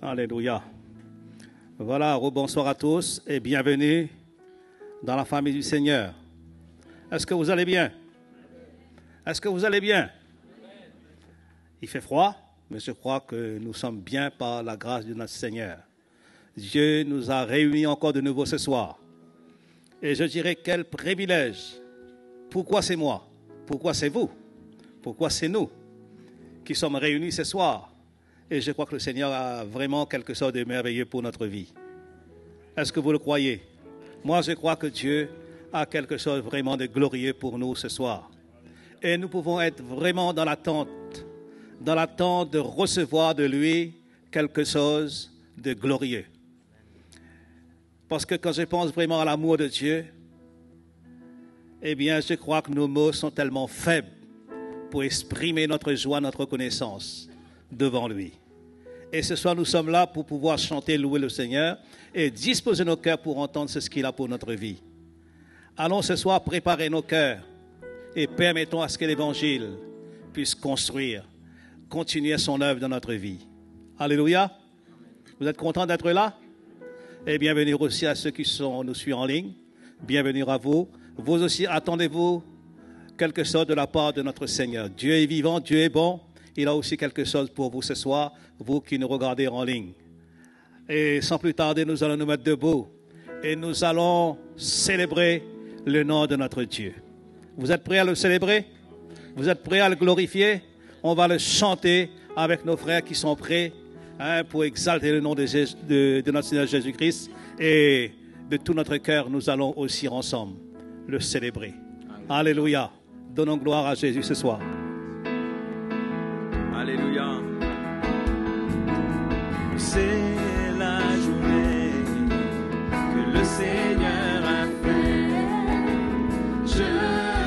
Alléluia. Voilà, bonsoir à tous et bienvenue dans la famille du Seigneur. Est-ce que vous allez bien? Est-ce que vous allez bien? Il fait froid, mais je crois que nous sommes bien par la grâce de notre Seigneur. Dieu nous a réunis encore de nouveau ce soir. Et je dirais quel privilège. Pourquoi c'est moi? Pourquoi c'est vous? Pourquoi c'est nous qui sommes réunis ce soir? Et je crois que le Seigneur a vraiment quelque chose de merveilleux pour notre vie. Est-ce que vous le croyez? Moi, je crois que Dieu a quelque chose vraiment de glorieux pour nous ce soir. Et nous pouvons être vraiment dans l'attente de recevoir de lui quelque chose de glorieux. Parce que quand je pense vraiment à l'amour de Dieu, eh bien, je crois que nos mots sont tellement faibles pour exprimer notre joie, notre reconnaissance devant lui. Et ce soir, nous sommes là pour pouvoir chanter, louer le Seigneur et disposer nos cœurs pour entendre ce qu'il a pour notre vie. Allons ce soir préparer nos cœurs et permettons à ce que l'Évangile puisse continuer son œuvre dans notre vie. Alléluia. Vous êtes contents d'être là? Et bienvenue aussi à ceux qui nous suivent en ligne. Bienvenue à vous. Vous aussi, attendez-vous quelque chose de la part de notre Seigneur. Dieu est vivant, Dieu est bon. Il a aussi quelque chose pour vous ce soir, vous qui nous regardez en ligne. Et sans plus tarder, nous allons nous mettre debout et nous allons célébrer le nom de notre Dieu. Vous êtes prêts à le célébrer? Vous êtes prêts à le glorifier? On va le chanter avec nos frères qui sont prêts pour exalter le nom de notre Seigneur Jésus-Christ. Et de tout notre cœur, nous allons aussi ensemble le célébrer. Alléluia. Donnons gloire à Jésus ce soir. Alléluia. C'est la journée que le Seigneur a fait. Je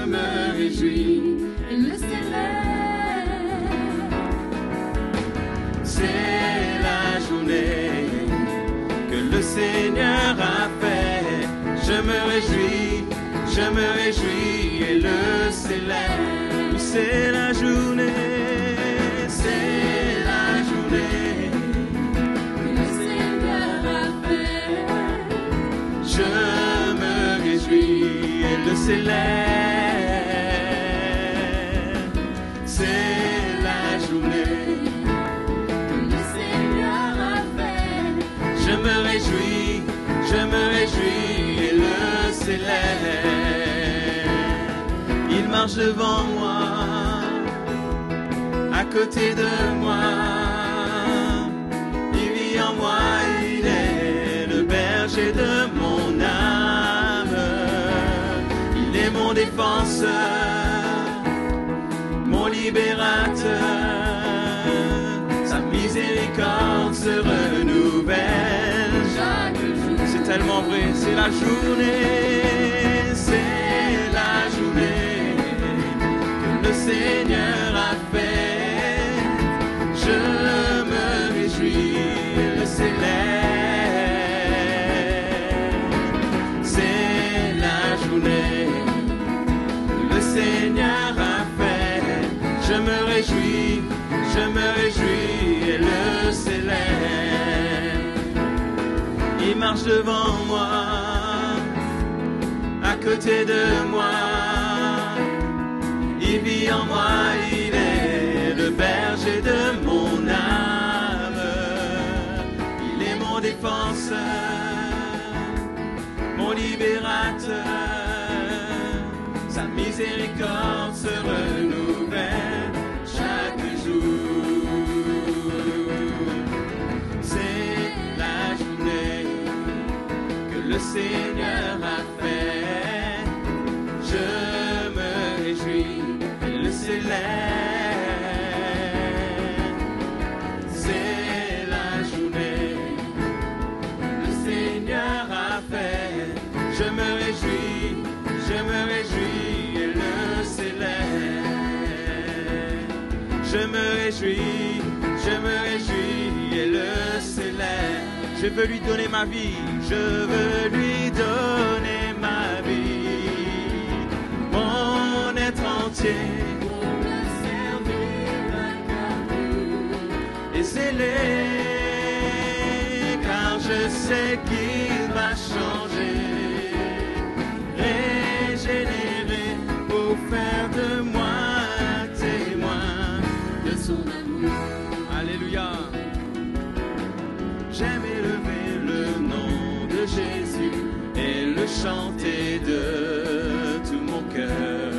me réjouis et le célèbre. C'est la journée que le Seigneur a fait. Je me réjouis et le célèbre. C'est la journée. C'est la journée que le Seigneur a fait. Je me réjouis et le célèbre. C'est la journée que le Seigneur a fait. Je me réjouis et le célèbre. Il marche devant moi, à côté de moi, il vit en moi, il est le berger de mon âme, il est mon défenseur, mon libérateur, sa miséricorde se renouvelle chaque jour. C'est tellement vrai, c'est la journée, c'est la journée que le Seigneur a fait. Je me réjouis et le célèbre. C'est la journée que le Seigneur a fait. Je me réjouis et le célèbre. Il marche devant moi, à côté de moi, il vit en moi, il est le berger de mon âme, il est mon défenseur, mon libérateur, sa miséricorde se renouvelle chaque jour. C'est la journée que le Seigneur a fait. Je me réjouis et le célèbre. C'est la journée que le Seigneur a fait. Je me réjouis et le célèbre. Je me réjouis et le célèbre. Je veux lui donner ma vie, je veux lui donner ma vie, mon être entier, pour le servir d'un cœur pur et zélé. je sais qu'il m'a changé, régénéré, pour faire de moi un témoin de son amour. Alléluia. J'aime élever le nom de Jésus et le chanter de tout mon cœur.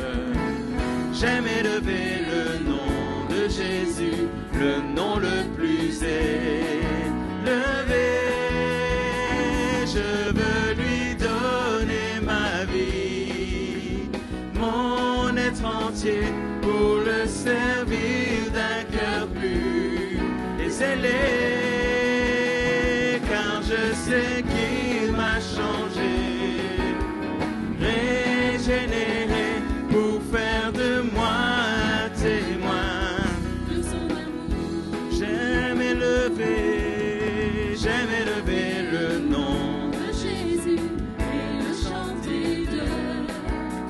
J'aime élever le nom de Jésus, le nom le plus élevé. Je veux lui donner ma vie, mon être entier, pour le servir d'un cœur pur et zélé, car je sais qu'il m'a changé, régénéré, pour faire de moi un témoin de son amour. J'aime élever le nom de Jésus et le chanter de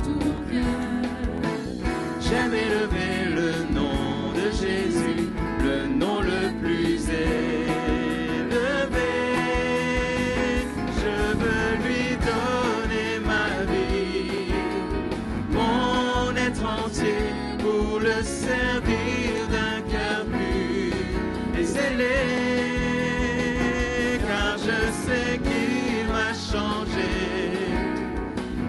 tout mon cœur. J'aime élever le nom de Jésus, le nom le plus élevé. Je veux lui donner ma vie, mon être entier, pour le servir d'un cœur pur et zélé, car je sais qu'il m'a changé,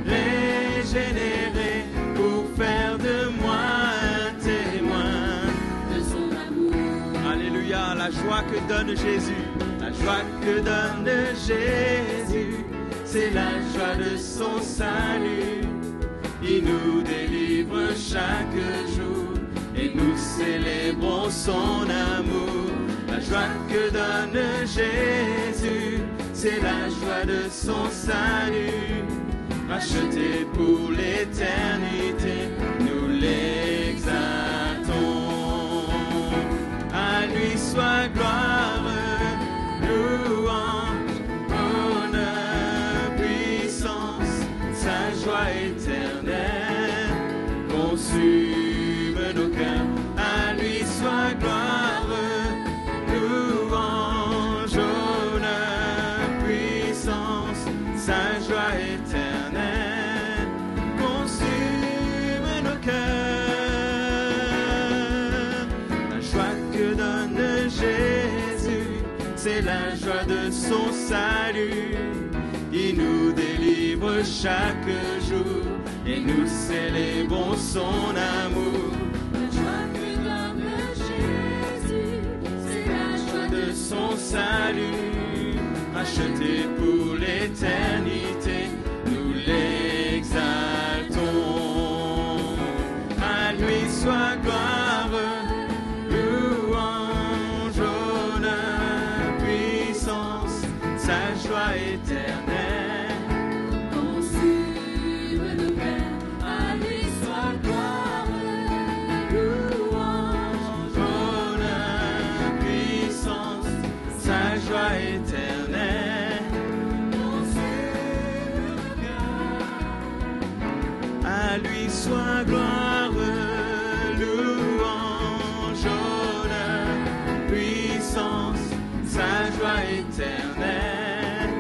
régénéré, pour faire de moi un témoin de son amour. Alléluia, la joie que donne Jésus, la joie que donne Jésus, c'est la joie de son salut. Il nous délivre chaque jour et nous célébrons son amour. La joie que donne Jésus, c'est la joie de son salut. Racheté pour l'éternité, nous l'exaltons. À lui soit gloire, louange, honneur, puissance, sa joie éternelle consume nos cœurs. À lui soit gloire, louange, honneur, puissance, sa joie éternelle consume nos cœurs. La joie que donne Jésus, c'est la joie de son salut. Il nous délivre chaque jour et nous célébrons son amour. La joie que donne Jésus, c'est la joie de son salut. Racheté pour l'éternité, nous l'exaltons. À lui soit gloire, louange, honneur, puissance, sa joie éternelle consume nos cœurs. À lui soit gloire, louange, honneur, puissance, sa joie éternelle consume nos cœurs. À lui soit gloire, louange, honneur, puissance, sa joie éternelle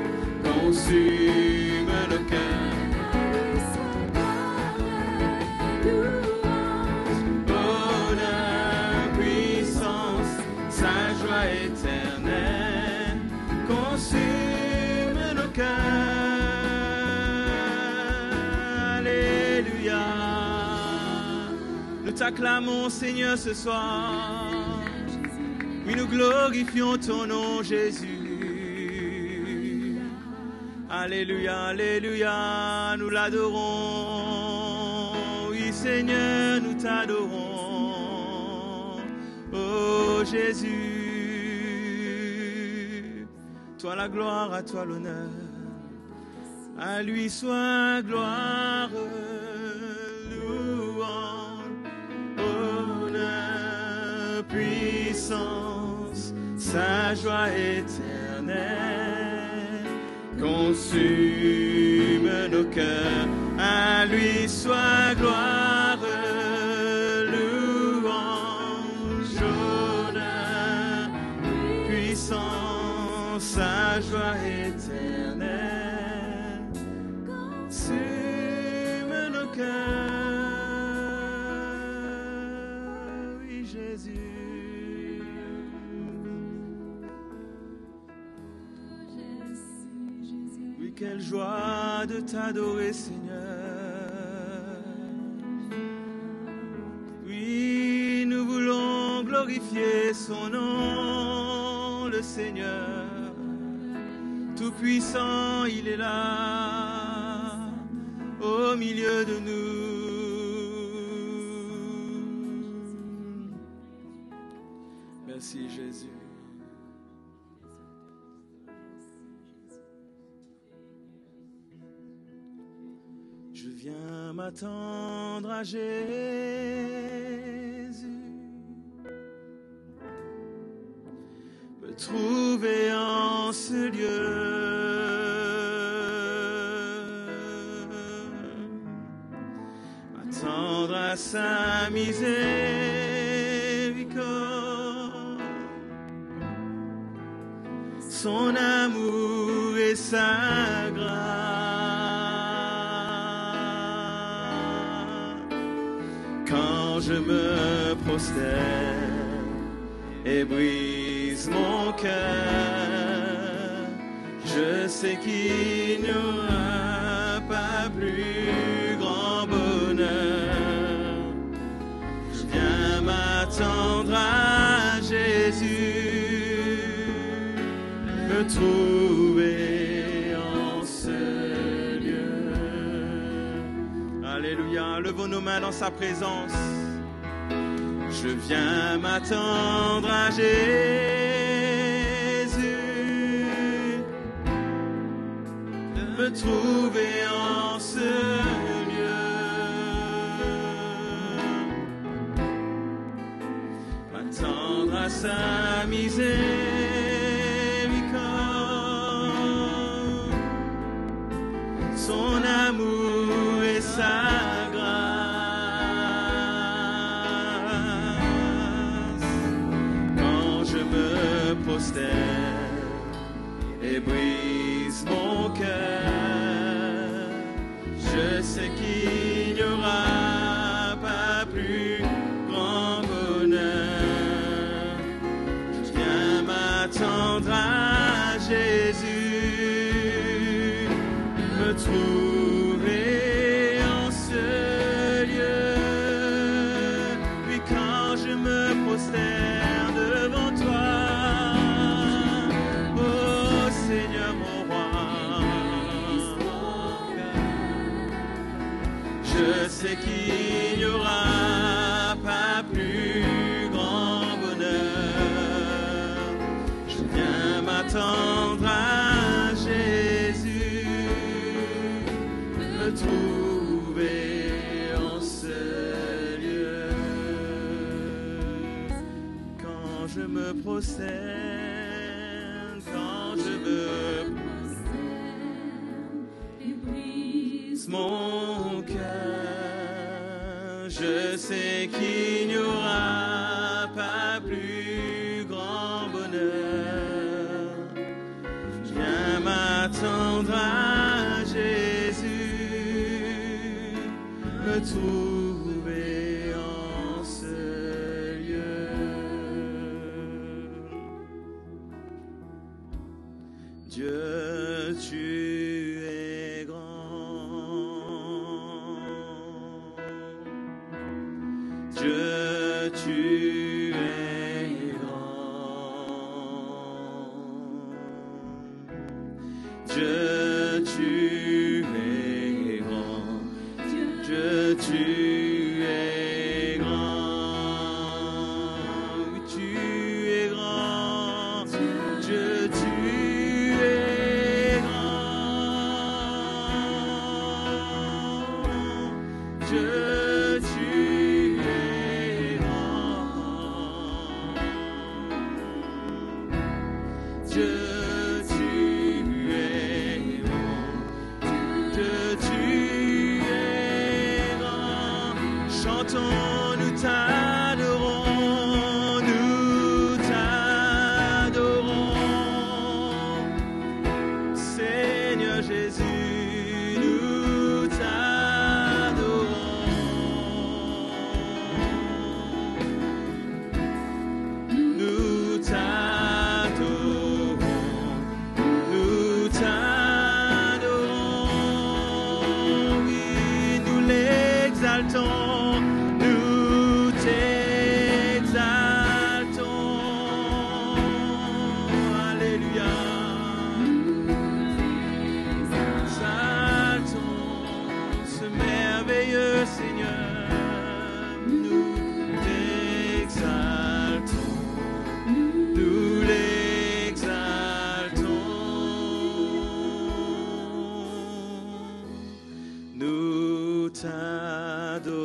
consume nos cœurs. Honneur, puissance, sa joie éternelle consume nos cœurs. Alléluia. Nous t'acclamons, Seigneur, ce soir. Oui, nous glorifions ton nom, Jésus. Alléluia, alléluia, nous l'adorons. Oui, Seigneur, nous t'adorons. Oh, Jésus, toi la gloire, à toi l'honneur. À lui soit gloire, louange, honneur, puissance, sa joie éternelle consume nos cœurs. À lui soit gloire, louange, honneur, puissance, dans sa joie éternelle, consume nos cœurs, oui Jésus. Oui, quelle joie de t'adorer Seigneur. Oui, nous voulons glorifier son nom, le Seigneur. Tout-puissant, il est là, au milieu de nous. Merci Jésus. Je viens m'attendre à Jésus, me trouver en ce lieu, m'attendre à sa miséricorde, son amour et sa grâce. Quand je me prosterne et brise mon cœur, je sais qu'il n'y aura pas plus grand bonheur. Je viens m'attendre à Jésus, me trouver en ce lieu. Alléluia, levons nos mains dans sa présence. Je viens m'attendre à Jésus, me trouver en ce lieu, m'attendre à sa miséricorde, son amour et sa grâce. Et brise mon cœur, je sais qu'il n'y aura pas plus grand bonheur. Je viens m'attendre à Jésus, me trouver en ce lieu. Puis quand je me prosterne devant toi, Seigneur mon roi, je sais qu'il n'y aura pas plus grand bonheur. Je viens m'attendre à Jésus, me trouver en ce lieu. Quand je me prosterne, quand je me prosterne et brise mon cœur, je sais qu'il n'y aura pas plus grand bonheur. Je viens m'attendre à Jésus, me trouver en ce lieu. Dieu, tu es grand. Dieu, tu es grand. Dieu, tu es grand. Dieu, tu es grand. Oui, tu es grand. Dieu, tu es grand. Jésus, nous t'adorons. Nous t'adorons. Nous t'adorons. Oui, nous l'exaltons. Nous t'exaltons. Alléluia. Merveilleux Seigneur, nous l'exaltons, nous l'exaltons, nous t'adorons,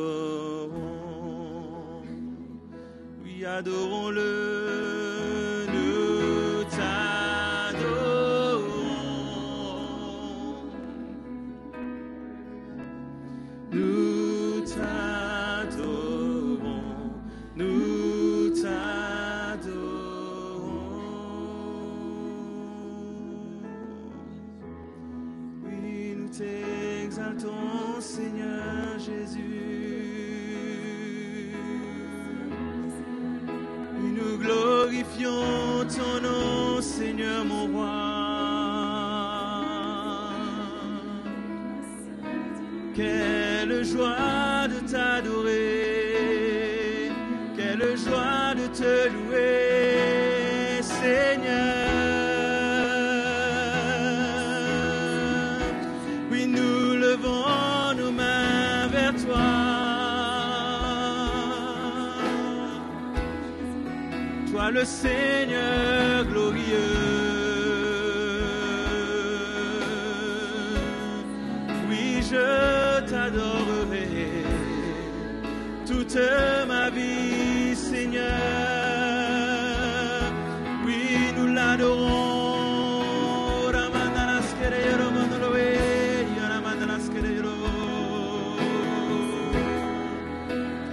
oui, adorons-le, nous t'adorons. Nous t'adorons, nous t'adorons. Oui, nous t'exaltons, Seigneur Jésus. Oui, nous glorifions ton nom, Seigneur mon roi. Quelle joie de t'adorer, quelle joie de te louer, Seigneur. Oui, nous levons nos mains vers toi. Toi le Seigneur glorieux. Oui, je t'adorerai toute ma vie, Seigneur. Oui, nous l'adorons.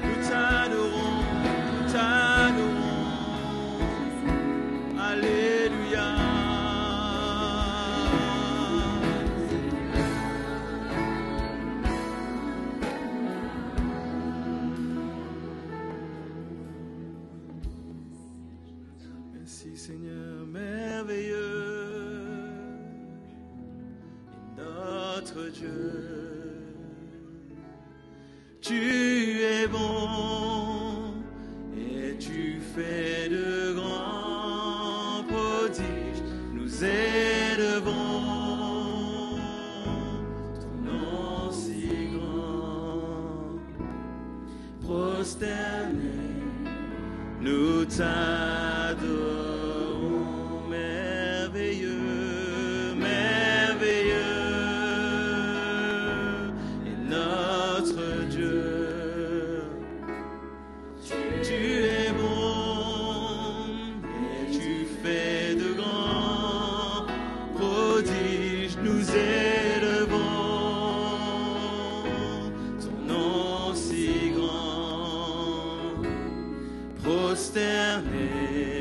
Nous t'adorons, nous t'adorons. Alléluia. Merci Seigneur merveilleux, notre Dieu. Tu es bon et tu fais de grands prodiges. Nous élevons ton nom si grand. Prosternés, nous t'adorons, merveilleux, merveilleux est notre Dieu. Tu es bon et tu fais de grands prodiges. Nous élevons ton nom si grand. Prosternés,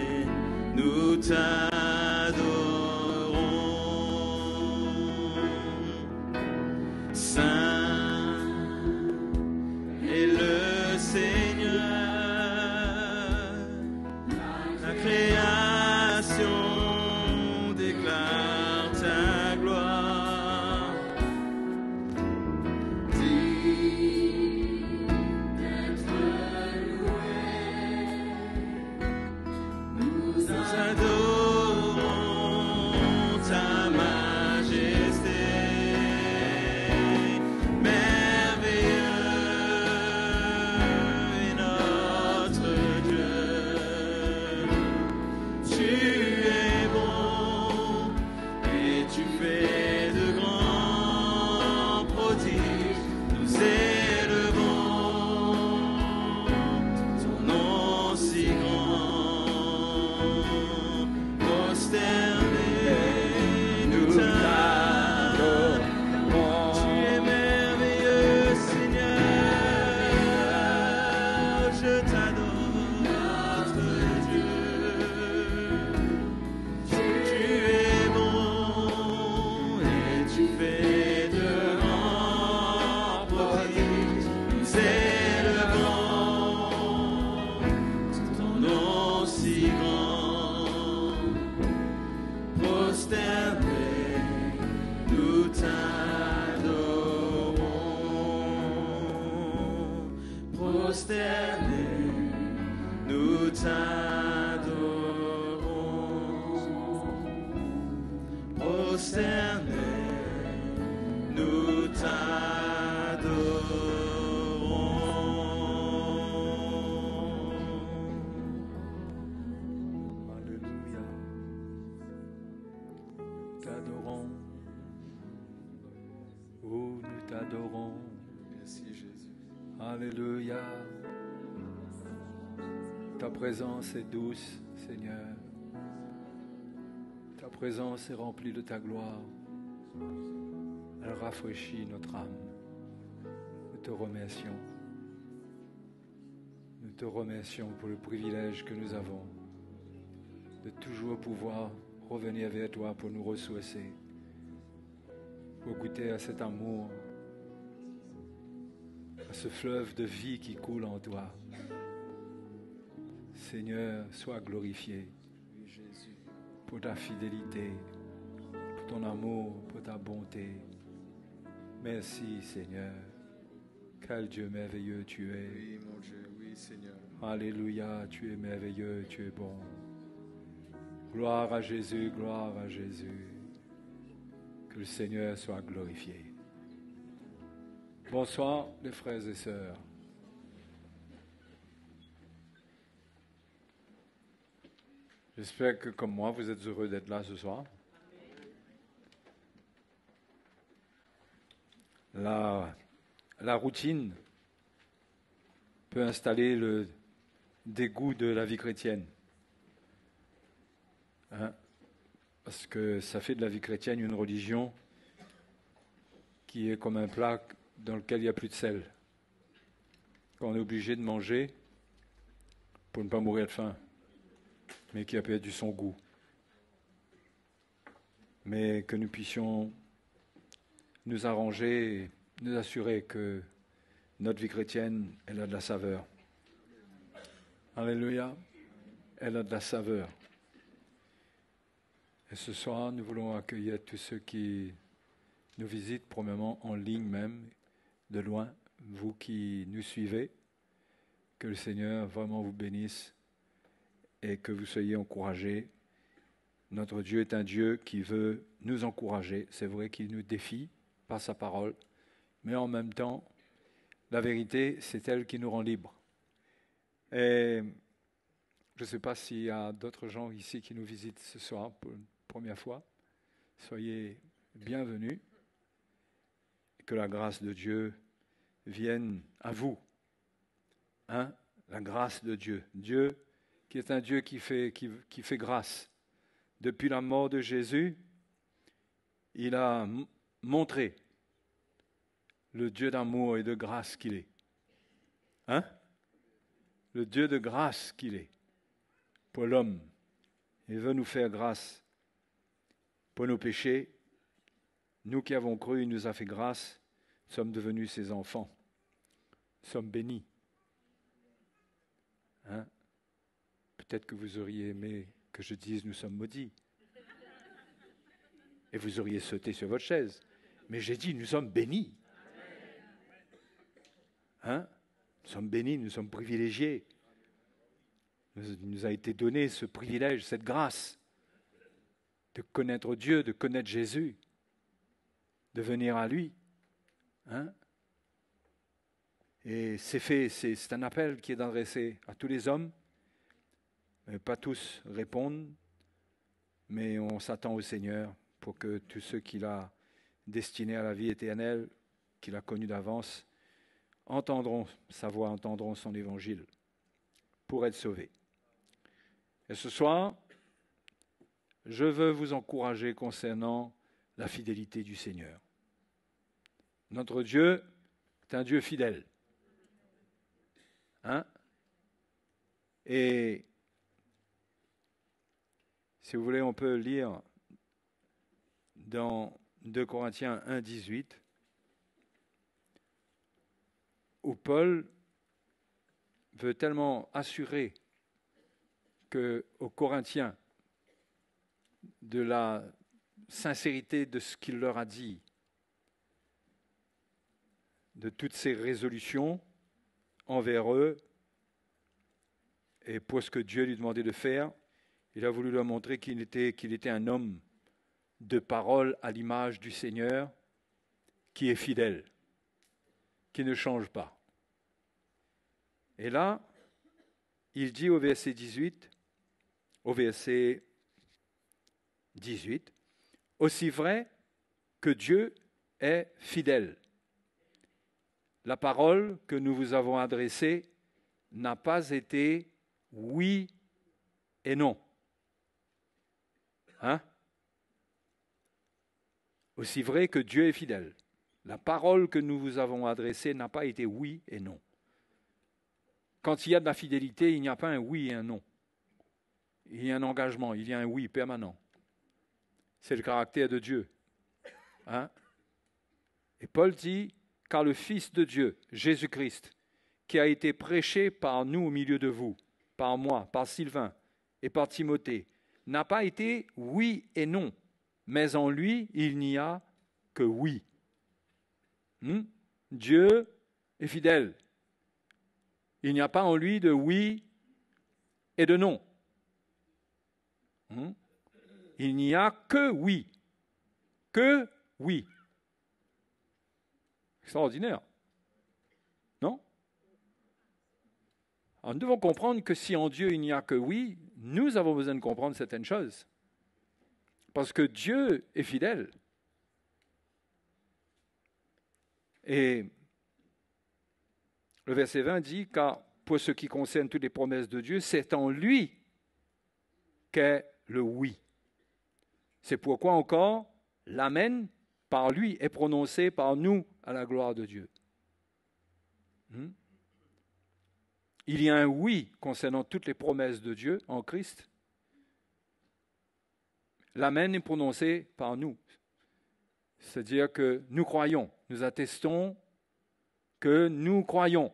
prosternés, nous t'adorons. Prosternés, nous t'adorons. Prosternés, nous t'adorons. Alléluia. T'adorons. Oh, nous t'adorons. Merci Jésus. Alléluia. Ta présence est douce, Seigneur. Ta présence est remplie de ta gloire. Elle rafraîchit notre âme. Nous te remercions. Nous te remercions pour le privilège que nous avons de toujours pouvoir revenir vers toi pour nous ressourcer, pour goûter à cet amour, à ce fleuve de vie qui coule en toi. Seigneur, sois glorifié pour ta fidélité, pour ton amour, pour ta bonté. Merci Seigneur. Quel Dieu merveilleux tu es. Oui, mon Dieu, oui, Seigneur. Alléluia, tu es merveilleux, tu es bon. Gloire à Jésus, gloire à Jésus. Que le Seigneur soit glorifié. Bonsoir les frères et sœurs. J'espère que comme moi, vous êtes heureux d'être là ce soir. La routine peut installer le dégoût de la vie chrétienne. Hein? Parce que ça fait de la vie chrétienne une religion qui est comme un plat dans lequel il n'y a plus de sel. Quand on est obligé de manger pour ne pas mourir de faim, mais qui a perdu son goût. Mais que nous puissions nous arranger et nous assurer que notre vie chrétienne, elle a de la saveur. Alléluia, elle a de la saveur. Et ce soir, nous voulons accueillir tous ceux qui nous visitent, premièrement en ligne même, de loin, vous qui nous suivez. Que le Seigneur vraiment vous bénisse et que vous soyez encouragés. Notre Dieu est un Dieu qui veut nous encourager. C'est vrai qu'il nous défie par sa parole, mais en même temps, la vérité, c'est elle qui nous rend libres. Et je ne sais pas s'il y a d'autres gens ici qui nous visitent ce soir pour une première fois. Soyez bienvenus. Que la grâce de Dieu vienne à vous. Hein? La grâce de Dieu. Dieu qui est un Dieu qui fait grâce. Depuis la mort de Jésus, il a montré le Dieu d'amour et de grâce qu'il est. Hein? Le Dieu de grâce qu'il est pour l'homme. Il veut nous faire grâce pour nos péchés. Nous qui avons cru, il nous a fait grâce. Nous sommes devenus ses enfants. Nous sommes bénis. Hein? Peut-être que vous auriez aimé que je dise « nous sommes maudits ». Et vous auriez sauté sur votre chaise. Mais j'ai dit « nous sommes bénis ». Hein? Nous sommes bénis, nous sommes privilégiés. Il nous a été donné ce privilège, cette grâce de connaître Dieu, de connaître Jésus, de venir à lui. Hein? Et c'est un appel qui est adressé à tous les hommes. Pas tous répondent, mais on s'attend au Seigneur pour que tous ceux qu'il a destinés à la vie éternelle, qu'il a connus d'avance, entendront sa voix, entendront son évangile pour être sauvés. Et ce soir, je veux vous encourager concernant la fidélité du Seigneur. Notre Dieu est un Dieu fidèle. Hein? Et si vous voulez, on peut lire dans 2 Corinthiens 1, 18, où Paul veut tellement assurer aux Corinthiens de la sincérité de ce qu'il leur a dit, de toutes ses résolutions envers eux et pour ce que Dieu lui demandait de faire, il a voulu leur montrer qu'il était un homme de parole à l'image du Seigneur, qui est fidèle, qui ne change pas. Et là, il dit au verset 18, aussi vrai que Dieu est fidèle. La parole que nous vous avons adressée n'a pas été oui et non. Hein? Aussi vrai que Dieu est fidèle. La parole que nous vous avons adressée n'a pas été oui et non. Quand il y a de la fidélité, il n'y a pas un oui et un non. Il y a un engagement, il y a un oui permanent. C'est le caractère de Dieu. Hein? Et Paul dit, car le Fils de Dieu, Jésus-Christ, qui a été prêché par nous au milieu de vous, par moi, par Sylvain et par Timothée, n'a pas été oui et non, mais en lui, il n'y a que oui. Dieu est fidèle. Il n'y a pas en lui de oui et de non. Il n'y a que oui. Que oui. Extraordinaire. Non? Alors nous devons comprendre que si en Dieu il n'y a que oui, nous avons besoin de comprendre certaines choses. Parce que Dieu est fidèle. Et le verset 20 dit, car pour ce qui concerne toutes les promesses de Dieu, c'est en lui qu'est le oui. C'est pourquoi encore l'amen par lui est prononcé par nous à la gloire de Dieu. Il y a un oui concernant toutes les promesses de Dieu en Christ. L'amen est prononcé par nous. C'est-à-dire que nous croyons, nous attestons que nous croyons.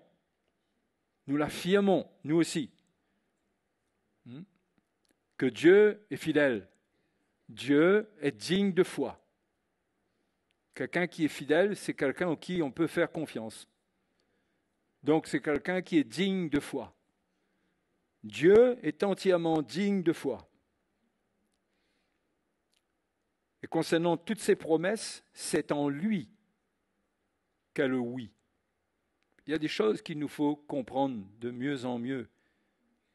Nous l'affirmons, nous aussi. Que Dieu est fidèle. Dieu est digne de foi. Quelqu'un qui est fidèle, c'est quelqu'un en qui on peut faire confiance. Donc c'est quelqu'un qui est digne de foi. Dieu est entièrement digne de foi. Et concernant toutes ces promesses, c'est en lui qu'est le oui. Il y a des choses qu'il nous faut comprendre de mieux en mieux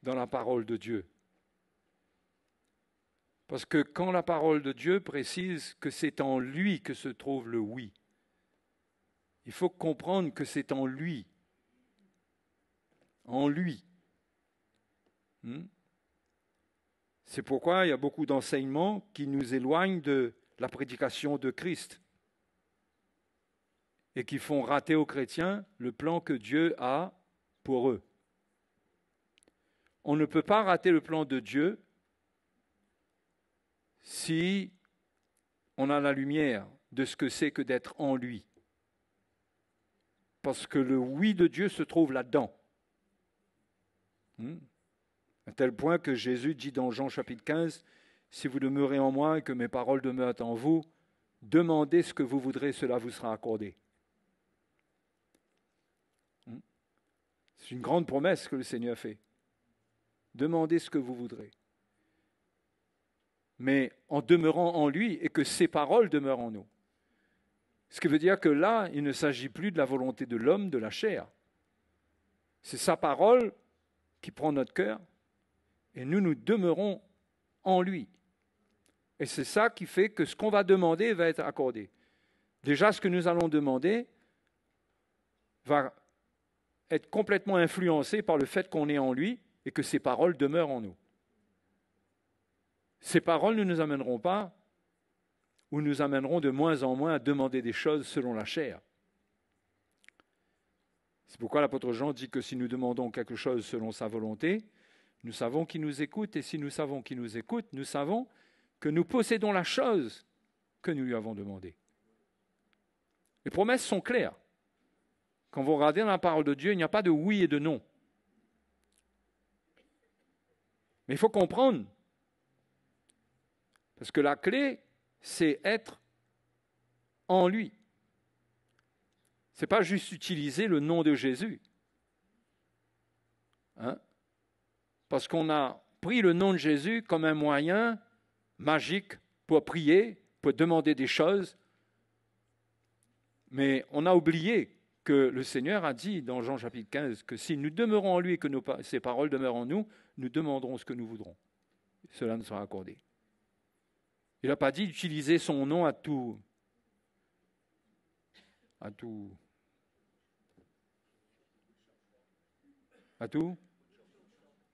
dans la parole de Dieu. Parce que quand la parole de Dieu précise que c'est en lui que se trouve le oui, il faut comprendre que c'est en lui. En lui. C'est pourquoi il y a beaucoup d'enseignements qui nous éloignent de la prédication de Christ et qui font rater aux chrétiens le plan que Dieu a pour eux. On ne peut pas rater le plan de Dieu si on a la lumière de ce que c'est que d'être en lui. Parce que le oui de Dieu se trouve là-dedans. À tel point que Jésus dit dans Jean chapitre 15, « Si vous demeurez en moi et que mes paroles demeurent en vous, demandez ce que vous voudrez, cela vous sera accordé. » C'est une grande promesse que le Seigneur fait. Demandez ce que vous voudrez. Mais en demeurant en lui et que ses paroles demeurent en nous. Ce qui veut dire que là, il ne s'agit plus de la volonté de l'homme, de la chair. C'est sa parole qui prend notre cœur et nous demeurons en lui. Et c'est ça qui fait que ce qu'on va demander va être accordé. Déjà, ce que nous allons demander va être complètement influencé par le fait qu'on est en lui et que ses paroles demeurent en nous. Ces paroles ne nous amèneront pas ou nous amèneront de moins en moins à demander des choses selon la chair. C'est pourquoi l'apôtre Jean dit que si nous demandons quelque chose selon sa volonté, nous savons qu'il nous écoute, et si nous savons qu'il nous écoute, nous savons que nous possédons la chose que nous lui avons demandée. Les promesses sont claires. Quand vous regardez dans la parole de Dieu, il n'y a pas de oui et de non. Mais il faut comprendre, parce que la clé, c'est être en lui. Ce n'est pas juste utiliser le nom de Jésus. Hein? Parce qu'on a pris le nom de Jésus comme un moyen magique pour prier, pour demander des choses. Mais on a oublié que le Seigneur a dit dans Jean chapitre 15 que si nous demeurons en lui et que ses paroles demeurent en nous, nous demanderons ce que nous voudrons. Cela nous sera accordé. Il n'a pas dit d'utiliser son nom à tout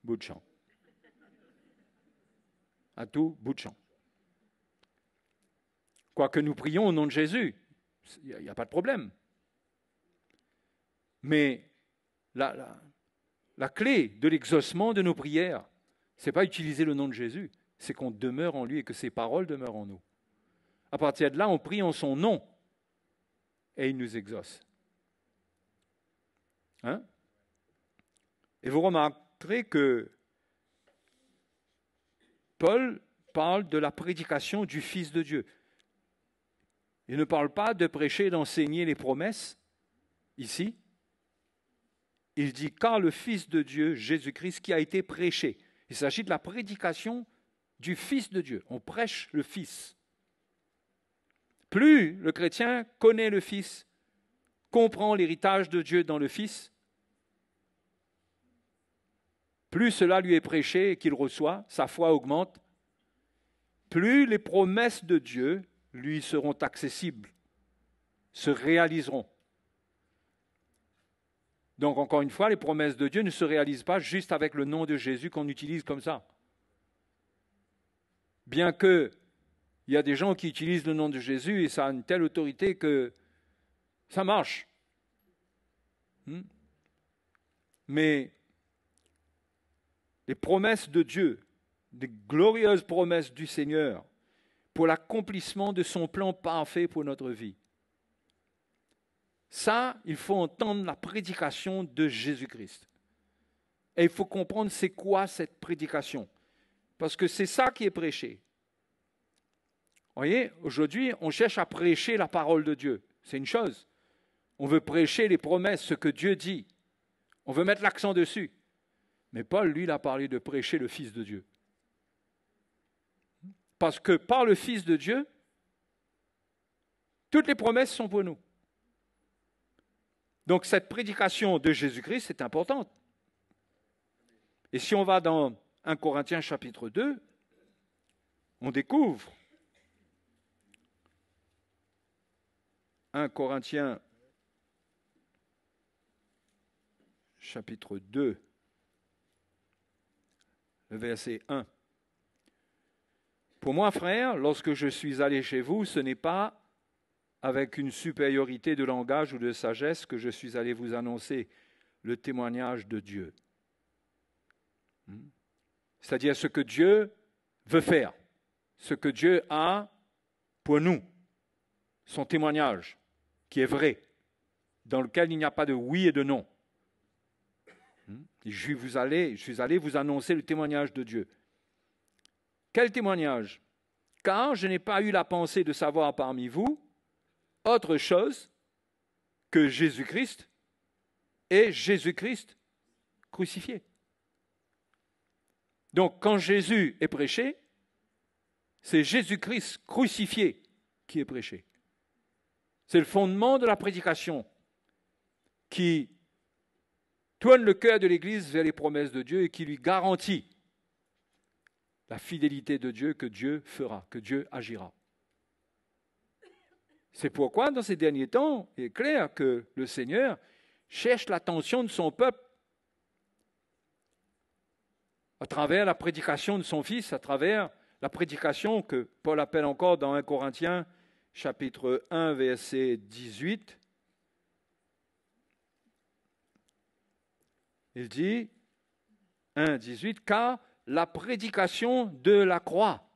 bout de champ. À tout bout de champ. Quoique nous prions au nom de Jésus, il n'y a pas de problème. Mais la clé de l'exaucement de nos prières, ce n'est pas utiliser le nom de Jésus, c'est qu'on demeure en lui et que ses paroles demeurent en nous. À partir de là, on prie en son nom et il nous exauce. Hein? Et vous remarquerez que Paul parle de la prédication du Fils de Dieu. Il ne parle pas de prêcher, d'enseigner les promesses, ici. Il dit, car le Fils de Dieu, Jésus-Christ, qui a été prêché. Il s'agit de la prédication du Fils de Dieu. On prêche le Fils. Plus le chrétien connaît le Fils, comprend l'héritage de Dieu dans le Fils, plus cela lui est prêché et qu'il reçoit, sa foi augmente, plus les promesses de Dieu lui seront accessibles, se réaliseront. Donc, encore une fois, les promesses de Dieu ne se réalisent pas juste avec le nom de Jésus qu'on utilise comme ça. Bien qu'il y a des gens qui utilisent le nom de Jésus et ça a une telle autorité que ça marche. Mais les promesses de Dieu, des glorieuses promesses du Seigneur pour l'accomplissement de son plan parfait pour notre vie, ça, il faut entendre la prédication de Jésus-Christ. Et il faut comprendre c'est quoi cette prédication. Parce que c'est ça qui est prêché. Vous voyez, aujourd'hui, on cherche à prêcher la parole de Dieu. C'est une chose. On veut prêcher les promesses, ce que Dieu dit. On veut mettre l'accent dessus. Mais Paul, lui, il a parlé de prêcher le Fils de Dieu. Parce que par le Fils de Dieu, toutes les promesses sont pour nous. Donc cette prédication de Jésus-Christ est importante. Et si on va dans 1 Corinthiens chapitre 2, on découvre 1 Corinthiens chapitre 2, le verset 1. Pour moi, frères, lorsque je suis allé chez vous, ce n'est pas avec une supériorité de langage ou de sagesse que je suis allé vous annoncer le témoignage de Dieu. C'est-à-dire ce que Dieu veut faire, ce que Dieu a pour nous, son témoignage, qui est vrai, dans lequel il n'y a pas de oui et de non. Je suis allé vous annoncer le témoignage de Dieu. Quel témoignage? Car je n'ai pas eu la pensée de savoir parmi vous autre chose que Jésus-Christ et Jésus-Christ crucifié. Donc, quand Jésus est prêché, c'est Jésus-Christ crucifié qui est prêché. C'est le fondement de la prédication qui tourne le cœur de l'Église vers les promesses de Dieu et qui lui garantit la fidélité de Dieu, que Dieu fera, que Dieu agira. C'est pourquoi, dans ces derniers temps, il est clair que le Seigneur cherche l'attention de son peuple à travers la prédication de son Fils, à travers la prédication que Paul appelle encore dans 1 Corinthiens, chapitre 1, verset 18. Il dit, 1, 18, « Car la prédication de la croix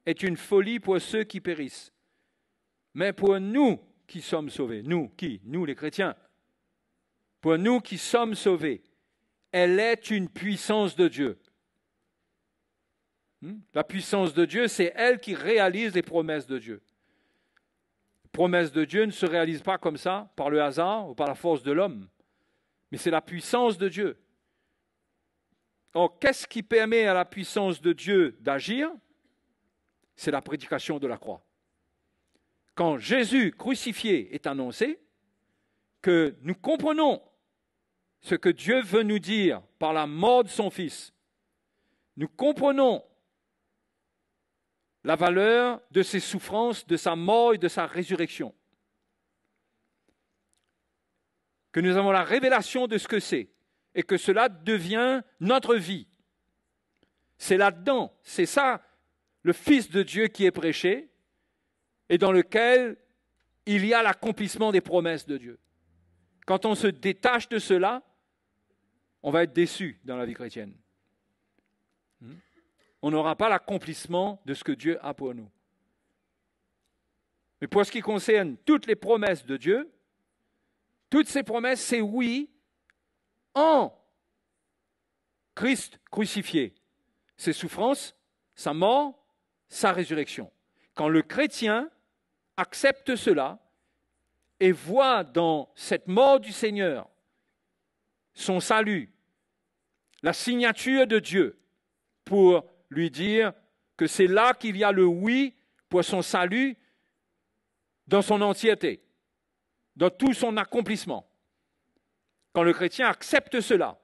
est une folie pour ceux qui périssent. Mais pour nous qui sommes sauvés, nous qui? Nous les chrétiens. Pour nous qui sommes sauvés, elle est une puissance de Dieu. La puissance de Dieu, c'est elle qui réalise les promesses de Dieu. Les promesses de Dieu ne se réalisent pas comme ça, par le hasard ou par la force de l'homme, mais c'est la puissance de Dieu. Or, qu'est-ce qui permet à la puissance de Dieu d'agir? C'est la prédication de la croix. Quand Jésus crucifié est annoncé, que nous comprenons ce que Dieu veut nous dire par la mort de son Fils, nous comprenons la valeur de ses souffrances, de sa mort et de sa résurrection. Que nous avons la révélation de ce que c'est et que cela devient notre vie. C'est là-dedans, c'est ça, le Fils de Dieu qui est prêché et dans lequel il y a l'accomplissement des promesses de Dieu. Quand on se détache de cela, on va être déçu dans la vie chrétienne. On n'aura pas l'accomplissement de ce que Dieu a pour nous. Mais pour ce qui concerne toutes les promesses de Dieu, toutes ces promesses, c'est oui en Christ crucifié. Ses souffrances, sa mort, sa résurrection. Quand le chrétien accepte cela et voit dans cette mort du Seigneur son salut, la signature de Dieu pour lui dire que c'est là qu'il y a le oui pour son salut dans son entièreté, dans tout son accomplissement. Quand le chrétien accepte cela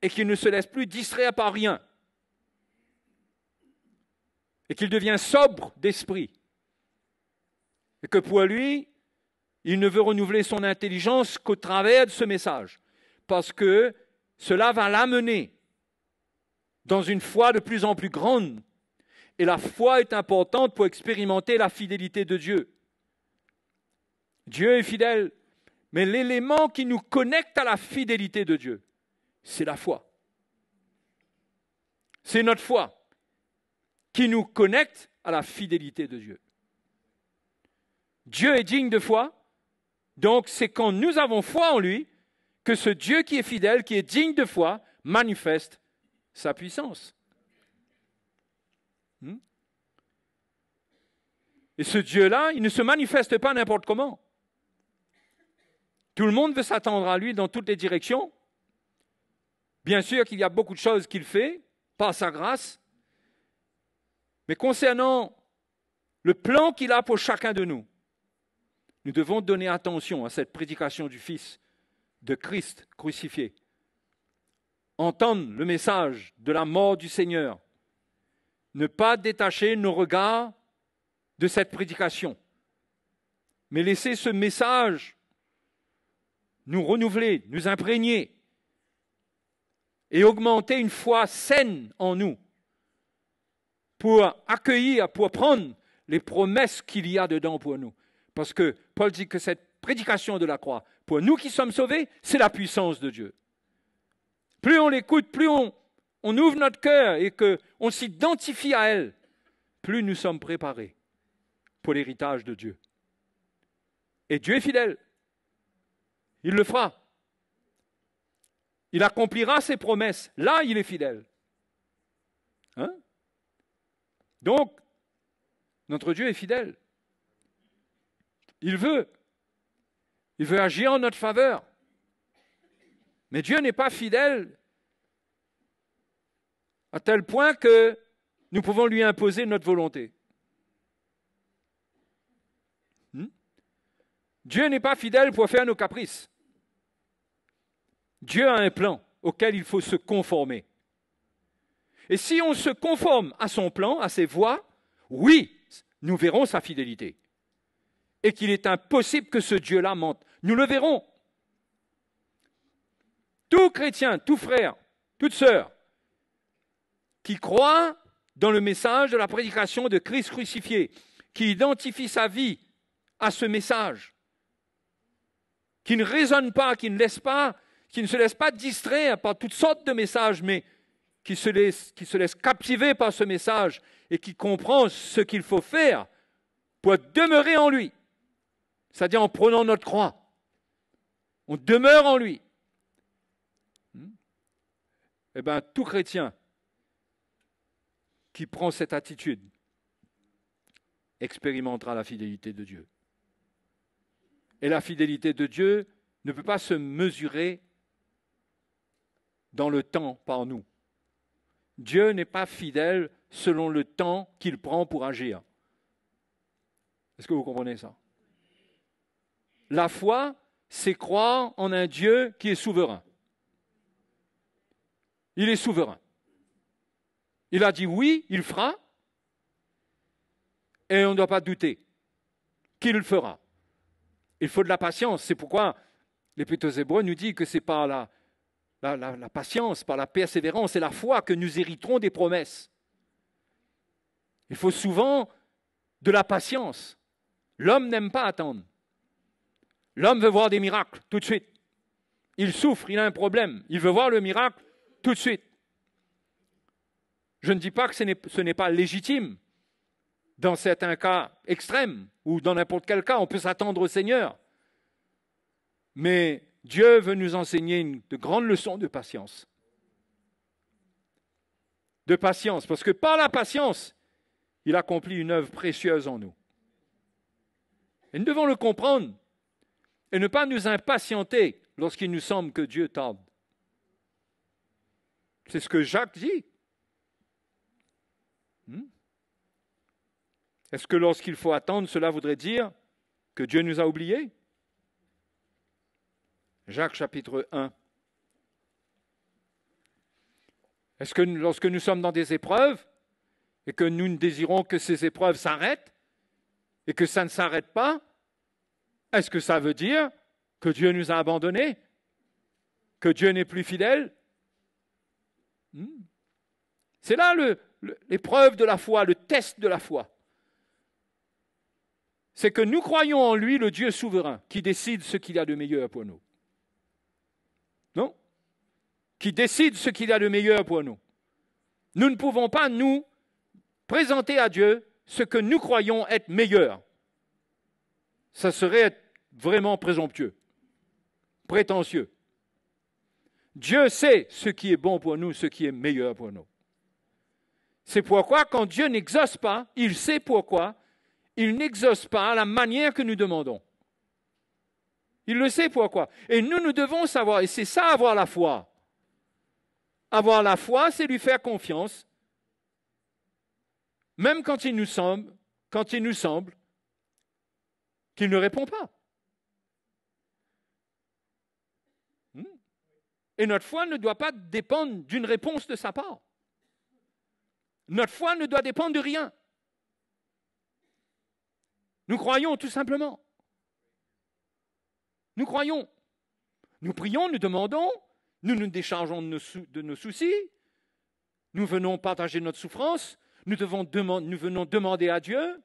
et qu'il ne se laisse plus distraire par rien et qu'il devient sobre d'esprit et que pour lui, il ne veut renouveler son intelligence qu'au travers de ce message parce que cela va l'amener dans une foi de plus en plus grande. Et la foi est importante pour expérimenter la fidélité de Dieu. Dieu est fidèle, mais l'élément qui nous connecte à la fidélité de Dieu, c'est la foi. C'est notre foi qui nous connecte à la fidélité de Dieu. Dieu est digne de foi, donc c'est quand nous avons foi en lui que ce Dieu qui est fidèle, qui est digne de foi, manifeste sa puissance. Et ce Dieu-là, il ne se manifeste pas n'importe comment. Tout le monde veut s'attendre à lui dans toutes les directions. Bien sûr qu'il y a beaucoup de choses qu'il fait, par sa grâce. Mais concernant le plan qu'il a pour chacun de nous, nous devons donner attention à cette prédication du Fils de Christ crucifié. Entendre le message de la mort du Seigneur. Ne pas détacher nos regards de cette prédication, mais laisser ce message nous renouveler, nous imprégner et augmenter une foi saine en nous pour accueillir, pour prendre les promesses qu'il y a dedans pour nous. Parce que Paul dit que cette prédication de la croix, pour nous qui sommes sauvés, c'est la puissance de Dieu. Plus on l'écoute, plus on ouvre notre cœur et qu'on s'identifie à elle, plus nous sommes préparés pour l'héritage de Dieu. Et Dieu est fidèle. Il le fera. Il accomplira ses promesses. Là, il est fidèle. Donc, notre Dieu est fidèle. Il veut agir en notre faveur. Mais Dieu n'est pas fidèle à tel point que nous pouvons lui imposer notre volonté. Dieu n'est pas fidèle pour faire nos caprices. Dieu a un plan auquel il faut se conformer. Et si on se conforme à son plan, à ses voies, oui, nous verrons sa fidélité. Et qu'il est impossible que ce Dieu-là mente. Nous le verrons. Tout chrétien, tout frère, toute sœur, qui croit dans le message de la prédication de Christ crucifié, qui identifie sa vie à ce message, qui ne raisonne pas, qui ne se laisse pas distraire par toutes sortes de messages, mais qui se laisse captiver par ce message et qui comprend ce qu'il faut faire pour demeurer en lui. C'est-à-dire en prenant notre croix. On demeure en lui. Eh bien, tout chrétien qui prend cette attitude expérimentera la fidélité de Dieu. Et la fidélité de Dieu ne peut pas se mesurer dans le temps par nous. Dieu n'est pas fidèle selon le temps qu'il prend pour agir. Est-ce que vous comprenez ça? La foi, c'est croire en un Dieu qui est souverain. Il est souverain. Il a dit oui, il fera, et on ne doit pas douter qu'il le fera. Il faut de la patience. C'est pourquoi l'Épître aux Hébreux nous dit que c'est par la patience, par la persévérance et la foi que nous hériterons des promesses. Il faut souvent de la patience. L'homme n'aime pas attendre. L'homme veut voir des miracles tout de suite. Il souffre, il a un problème. Il veut voir le miracle tout de suite. Je ne dis pas que ce n'est pas légitime. Dans certains cas extrêmes, ou dans n'importe quel cas, on peut s'attendre au Seigneur. Mais Dieu veut nous enseigner de grandes leçons de patience. De patience, parce que par la patience, il accomplit une œuvre précieuse en nous. Et nous devons le comprendre et ne pas nous impatienter lorsqu'il nous semble que Dieu tarde. C'est ce que Jacques dit. Est-ce que lorsqu'il faut attendre, cela voudrait dire que Dieu nous a oubliés? Jacques chapitre 1. Est-ce que lorsque nous sommes dans des épreuves et que nous ne désirons que ces épreuves s'arrêtent et que ça ne s'arrête pas, est-ce que ça veut dire que Dieu nous a abandonnés? Que Dieu n'est plus fidèle? C'est là l'épreuve de la foi, le test de la foi. C'est que nous croyons en lui, le Dieu souverain, qui décide ce qu'il y a de meilleur pour nous. Non? Qui décide ce qu'il y a de meilleur pour nous. Nous ne pouvons pas, nous, présenter à Dieu ce que nous croyons être meilleur. Ça serait être vraiment présomptueux, prétentieux. Dieu sait ce qui est bon pour nous, ce qui est meilleur pour nous. C'est pourquoi, quand Dieu n'exauce pas, il sait pourquoi, il n'exauce pas la manière que nous demandons. Il le sait pourquoi. Et nous devons savoir, et c'est ça avoir la foi. Avoir la foi, c'est lui faire confiance, même quand il nous semble qu'il ne répond pas. Et notre foi ne doit pas dépendre d'une réponse de sa part. Notre foi ne doit dépendre de rien. Nous croyons tout simplement. Nous croyons. Nous prions, nous demandons, nous nous déchargeons de nos soucis, nous venons partager notre souffrance, nous venons demander à Dieu.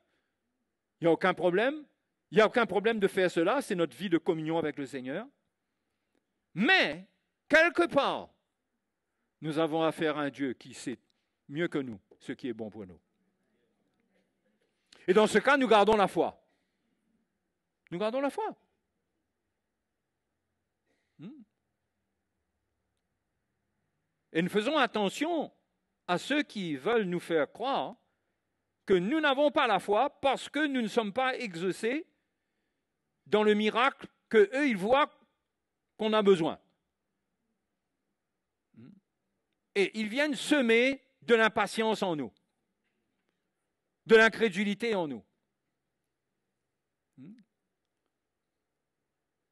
Il n'y a aucun problème. Il n'y a aucun problème de faire cela, c'est notre vie de communion avec le Seigneur. Mais, quelque part, nous avons affaire à un Dieu qui sait mieux que nous ce qui est bon pour nous. Et dans ce cas, nous gardons la foi. Nous gardons la foi. Et nous faisons attention à ceux qui veulent nous faire croire que nous n'avons pas la foi parce que nous ne sommes pas exaucés dans le miracle qu'eux, ils voient qu'on a besoin. Et ils viennent semer de l'impatience en nous, de l'incrédulité en nous.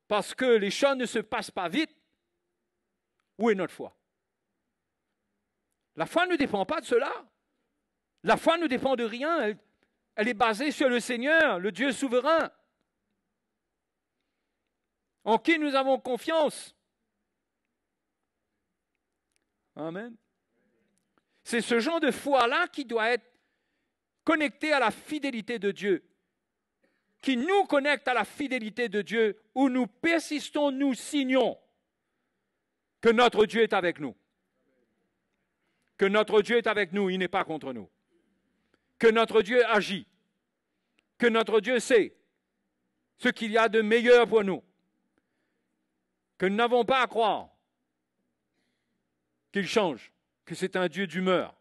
Parce que les choses ne se passent pas vite, où est notre foi? La foi ne dépend pas de cela. La foi ne dépend de rien. Elle est basée sur le Seigneur, le Dieu souverain, en qui nous avons confiance. Amen. C'est ce genre de foi-là qui doit être connecté à la fidélité de Dieu, qui nous connecte à la fidélité de Dieu, où nous persistons, nous signons que notre Dieu est avec nous. Que notre Dieu est avec nous, il n'est pas contre nous. Que notre Dieu agit. Que notre Dieu sait ce qu'il y a de meilleur pour nous. Que nous n'avons pas à croire qu'il change, que c'est un Dieu d'humeur.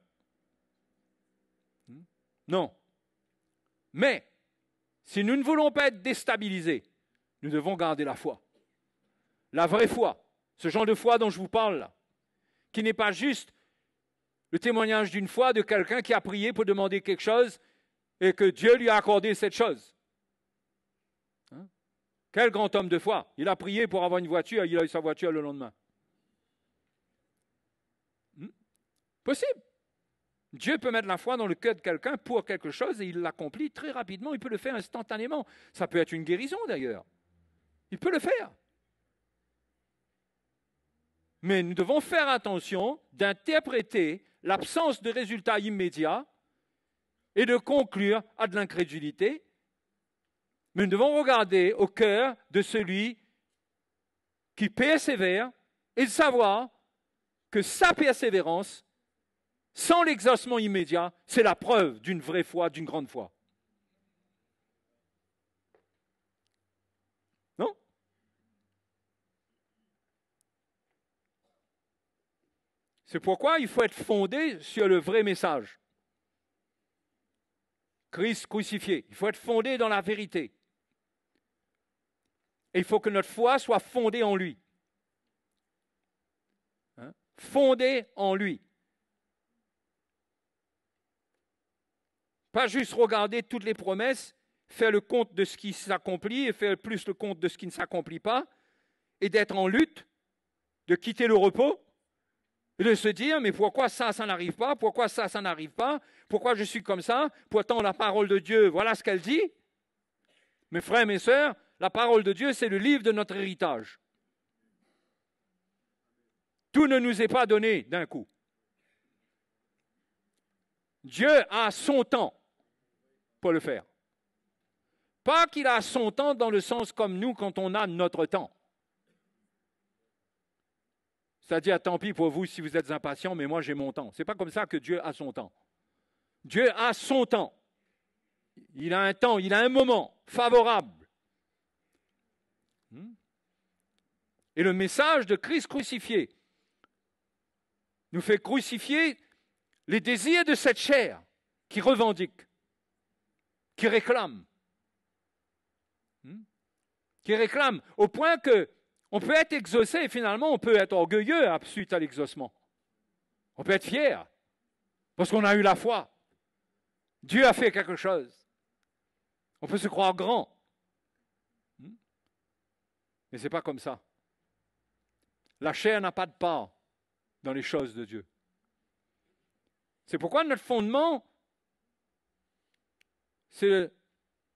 Non. Mais, si nous ne voulons pas être déstabilisés, nous devons garder la foi. La vraie foi, ce genre de foi dont je vous parle là, qui n'est pas juste le témoignage d'une foi de quelqu'un qui a prié pour demander quelque chose et que Dieu lui a accordé cette chose. Hein? Quel grand homme de foi. Il a prié pour avoir une voiture, il a eu sa voiture le lendemain. Possible. Dieu peut mettre la foi dans le cœur de quelqu'un pour quelque chose et il l'accomplit très rapidement. Il peut le faire instantanément. Ça peut être une guérison d'ailleurs. Il peut le faire. Mais nous devons faire attention d'interpréter l'absence de résultats immédiats et de conclure à de l'incrédulité. Mais nous devons regarder au cœur de celui qui persévère et savoir que sa persévérance, sans l'exaucement immédiat, c'est la preuve d'une vraie foi, d'une grande foi. Non? C'est pourquoi il faut être fondé sur le vrai message. Christ crucifié. Il faut être fondé dans la vérité. Et il faut que notre foi soit fondée en lui. Hein? Fondée en lui. Pas juste regarder toutes les promesses, faire le compte de ce qui s'accomplit et faire plus le compte de ce qui ne s'accomplit pas, et d'être en lutte, de quitter le repos, et de se dire, mais pourquoi ça n'arrive pas? Pourquoi ça n'arrive pas? Pourquoi je suis comme ça? Pourtant, la parole de Dieu, voilà ce qu'elle dit. Mes frères et mes sœurs, la parole de Dieu, c'est le livre de notre héritage. Tout ne nous est pas donné d'un coup. Dieu a son temps pour le faire. Pas qu'il a son temps dans le sens comme nous quand on a notre temps. C'est-à-dire, tant pis pour vous si vous êtes impatient, mais moi j'ai mon temps. Ce n'est pas comme ça que Dieu a son temps. Dieu a son temps. Il a un temps, il a un moment favorable. Et le message de Christ crucifié nous fait crucifier les désirs de cette chair qui revendique, qui réclame. Qui réclame au point que on peut être exaucé et finalement on peut être orgueilleux suite à l'exaucement. On peut être fier parce qu'on a eu la foi. Dieu a fait quelque chose. On peut se croire grand. Mais ce n'est pas comme ça. La chair n'a pas de part dans les choses de Dieu. C'est pourquoi notre fondement, c'est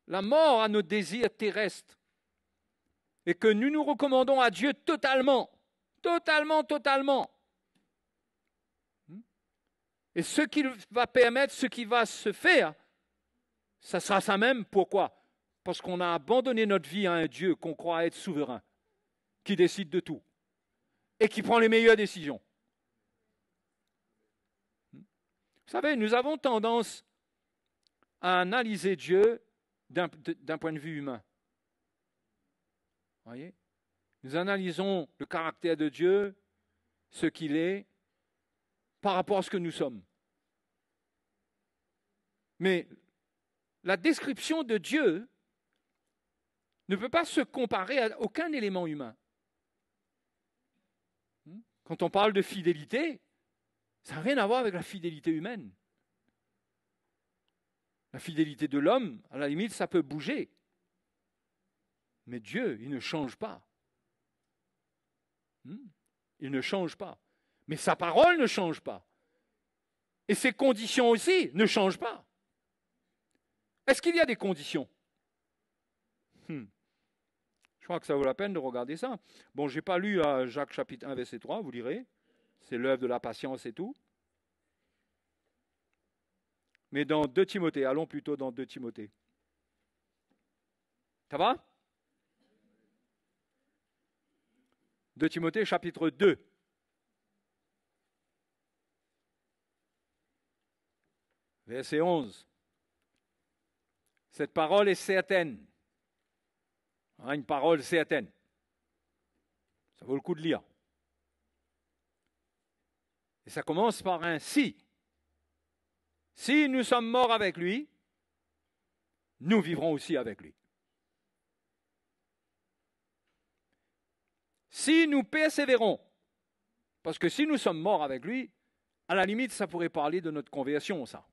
la mort à nos désirs terrestres. Et que nous nous recommandons à Dieu totalement. Totalement. Et ce qu'il va permettre, ce qui va se faire, ça sera ça même. Pourquoi? Parce qu'on a abandonné notre vie à un Dieu qu'on croit être souverain, qui décide de tout et qui prend les meilleures décisions. Vous savez, nous avons tendance à analyser Dieu d'un point de vue humain. Voyez? Nous analysons le caractère de Dieu, ce qu'il est, par rapport à ce que nous sommes. Mais la description de Dieu ne peut pas se comparer à aucun élément humain. Quand on parle de fidélité, ça n'a rien à voir avec la fidélité humaine. La fidélité de l'homme, à la limite, ça peut bouger. Mais Dieu, il ne change pas. Il ne change pas. Mais sa parole ne change pas. Et ses conditions aussi ne changent pas. Est-ce qu'il y a des conditions? Je crois que ça vaut la peine de regarder ça. Bon, je n'ai pas lu à Jacques chapitre 1, verset 3, vous lirez. C'est l'œuvre de la patience et tout. Mais dans 2 Timothée, allons plutôt dans 2 Timothée. Ça va? 2 Timothée, chapitre 2. Verset 11. Cette parole est certaine. Une parole certaine. Ça vaut le coup de lire. Et ça commence par un si. si nous sommes morts avec lui, nous vivrons aussi avec lui. Si nous persévérons, parce que si nous sommes morts avec lui, à la limite, ça pourrait parler de notre conversion, ça.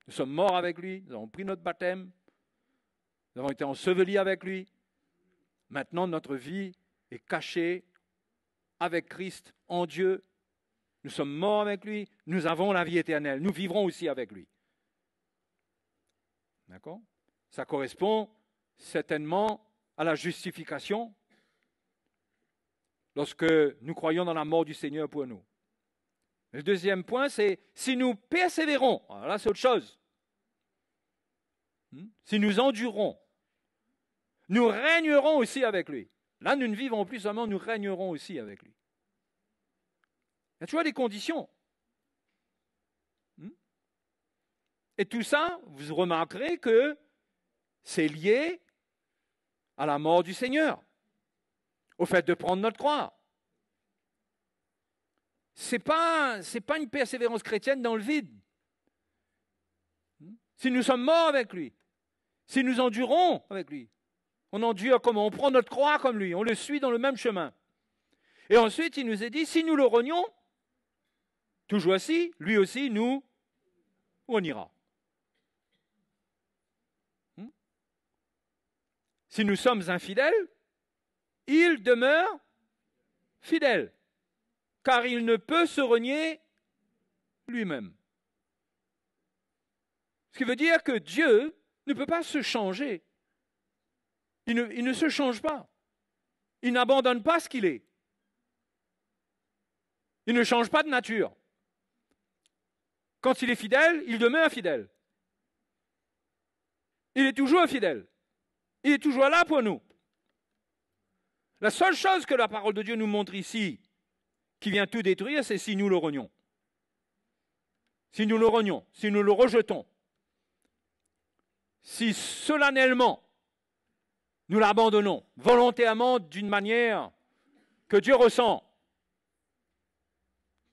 Nous sommes morts avec lui, nous avons pris notre baptême, nous avons été ensevelis avec lui. Maintenant, notre vie est cachée avec Christ en Dieu. Nous sommes morts avec lui, nous avons la vie éternelle, nous vivrons aussi avec lui. D'accord ? Ça correspond certainement à la justification lorsque nous croyons dans la mort du Seigneur pour nous. Le deuxième point, c'est si nous persévérons, alors là c'est autre chose. Si nous endurons, nous régnerons aussi avec lui. Là, nous ne vivons plus seulement, nous régnerons aussi avec lui. Il y a toujours des conditions. Et tout ça, vous remarquerez que c'est lié à la mort du Seigneur, au fait de prendre notre croix. C'est pas une persévérance chrétienne dans le vide. Si nous sommes morts avec lui, si nous endurons avec lui, on endure comment? On prend notre croix comme lui, on le suit dans le même chemin. Et ensuite, il nous est dit, si nous le renions, toujours ainsi, lui aussi, nous, on ira. Si nous sommes infidèles, il demeure fidèle, car il ne peut se renier lui-même. Ce qui veut dire que Dieu ne peut pas se changer. Il ne se change pas. Il n'abandonne pas ce qu'il est. Il ne change pas de nature. Quand il est fidèle, il demeure fidèle. Il est toujours fidèle. Il est toujours là pour nous. La seule chose que la parole de Dieu nous montre ici, qui vient tout détruire, c'est si nous le renions. Si nous le renions, si nous le rejetons. Si solennellement, nous l'abandonnons, volontairement, d'une manière que Dieu ressent,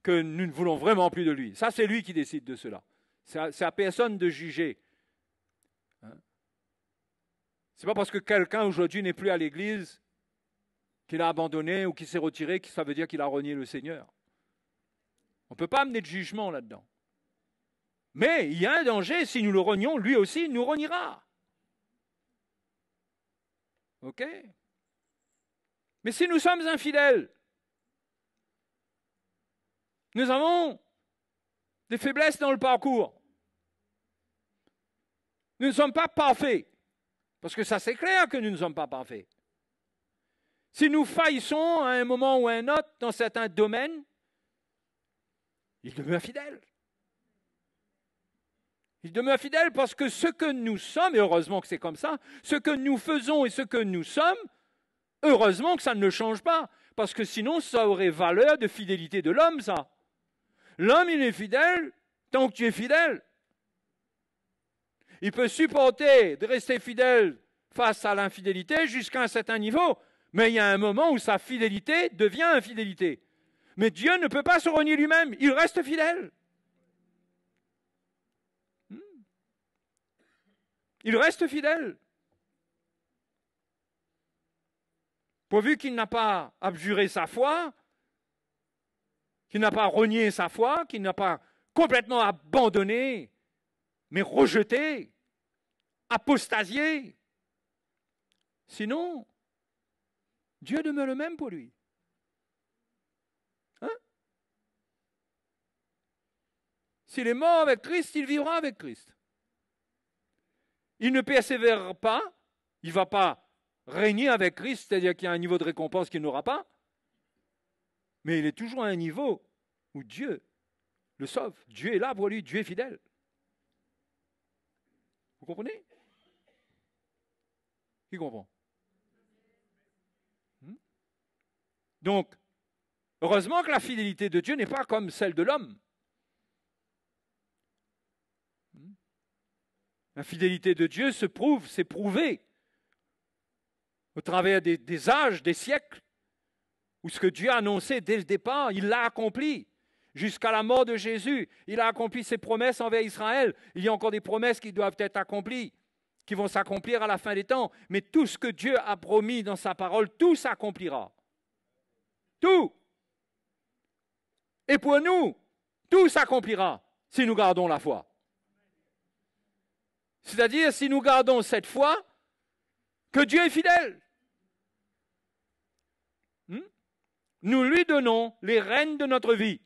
que nous ne voulons vraiment plus de lui. Ça, c'est lui qui décide de cela. C'est à personne de juger. Ce n'est pas parce que quelqu'un aujourd'hui n'est plus à l'église qu'il a abandonné ou qu'il s'est retiré que ça veut dire qu'il a renié le Seigneur. On ne peut pas amener de jugement là-dedans. Mais il y a un danger, si nous le renions, lui aussi nous reniera. OK ? Mais si nous sommes infidèles, nous avons des faiblesses dans le parcours. Nous ne sommes pas parfaits. Parce que ça, c'est clair que nous ne sommes pas parfaits. Si nous faillissons à un moment ou à un autre dans certains domaines, il demeure fidèle. Il demeure fidèle parce que ce que nous sommes, et heureusement que c'est comme ça, ce que nous faisons et ce que nous sommes, heureusement que ça ne change pas. Parce que sinon, ça aurait valeur de fidélité de l'homme, ça. L'homme, il est fidèle tant que tu es fidèle. Il peut supporter de rester fidèle face à l'infidélité jusqu'à un certain niveau, mais il y a un moment où sa fidélité devient infidélité. Mais Dieu ne peut pas se renier lui-même, il reste fidèle. Il reste fidèle. Pourvu qu'il n'a pas abjuré sa foi, qu'il n'a pas renié sa foi, qu'il n'a pas complètement abandonné, mais rejeté, apostasié. Sinon, Dieu demeure le même pour lui. Hein? S'il est mort avec Christ, il vivra avec Christ. Il ne persévère pas, il ne va pas régner avec Christ, c'est-à-dire qu'il y a un niveau de récompense qu'il n'aura pas, mais il est toujours à un niveau où Dieu le sauve. Dieu est là pour lui, Dieu est fidèle. Vous comprenez? Qui comprend? Donc, heureusement que la fidélité de Dieu n'est pas comme celle de l'homme. La fidélité de Dieu se prouve, c'est prouvé au travers des âges, des siècles, où ce que Dieu a annoncé dès le départ, il l'a accompli. jusqu'à la mort de Jésus. Il a accompli ses promesses envers Israël. Il y a encore des promesses qui doivent être accomplies, qui vont s'accomplir à la fin des temps. Mais tout ce que Dieu a promis dans sa parole, tout s'accomplira. Tout. Et pour nous, tout s'accomplira si nous gardons la foi. C'est-à-dire si nous gardons cette foi, que Dieu est fidèle. Nous lui donnons les rênes de notre vie.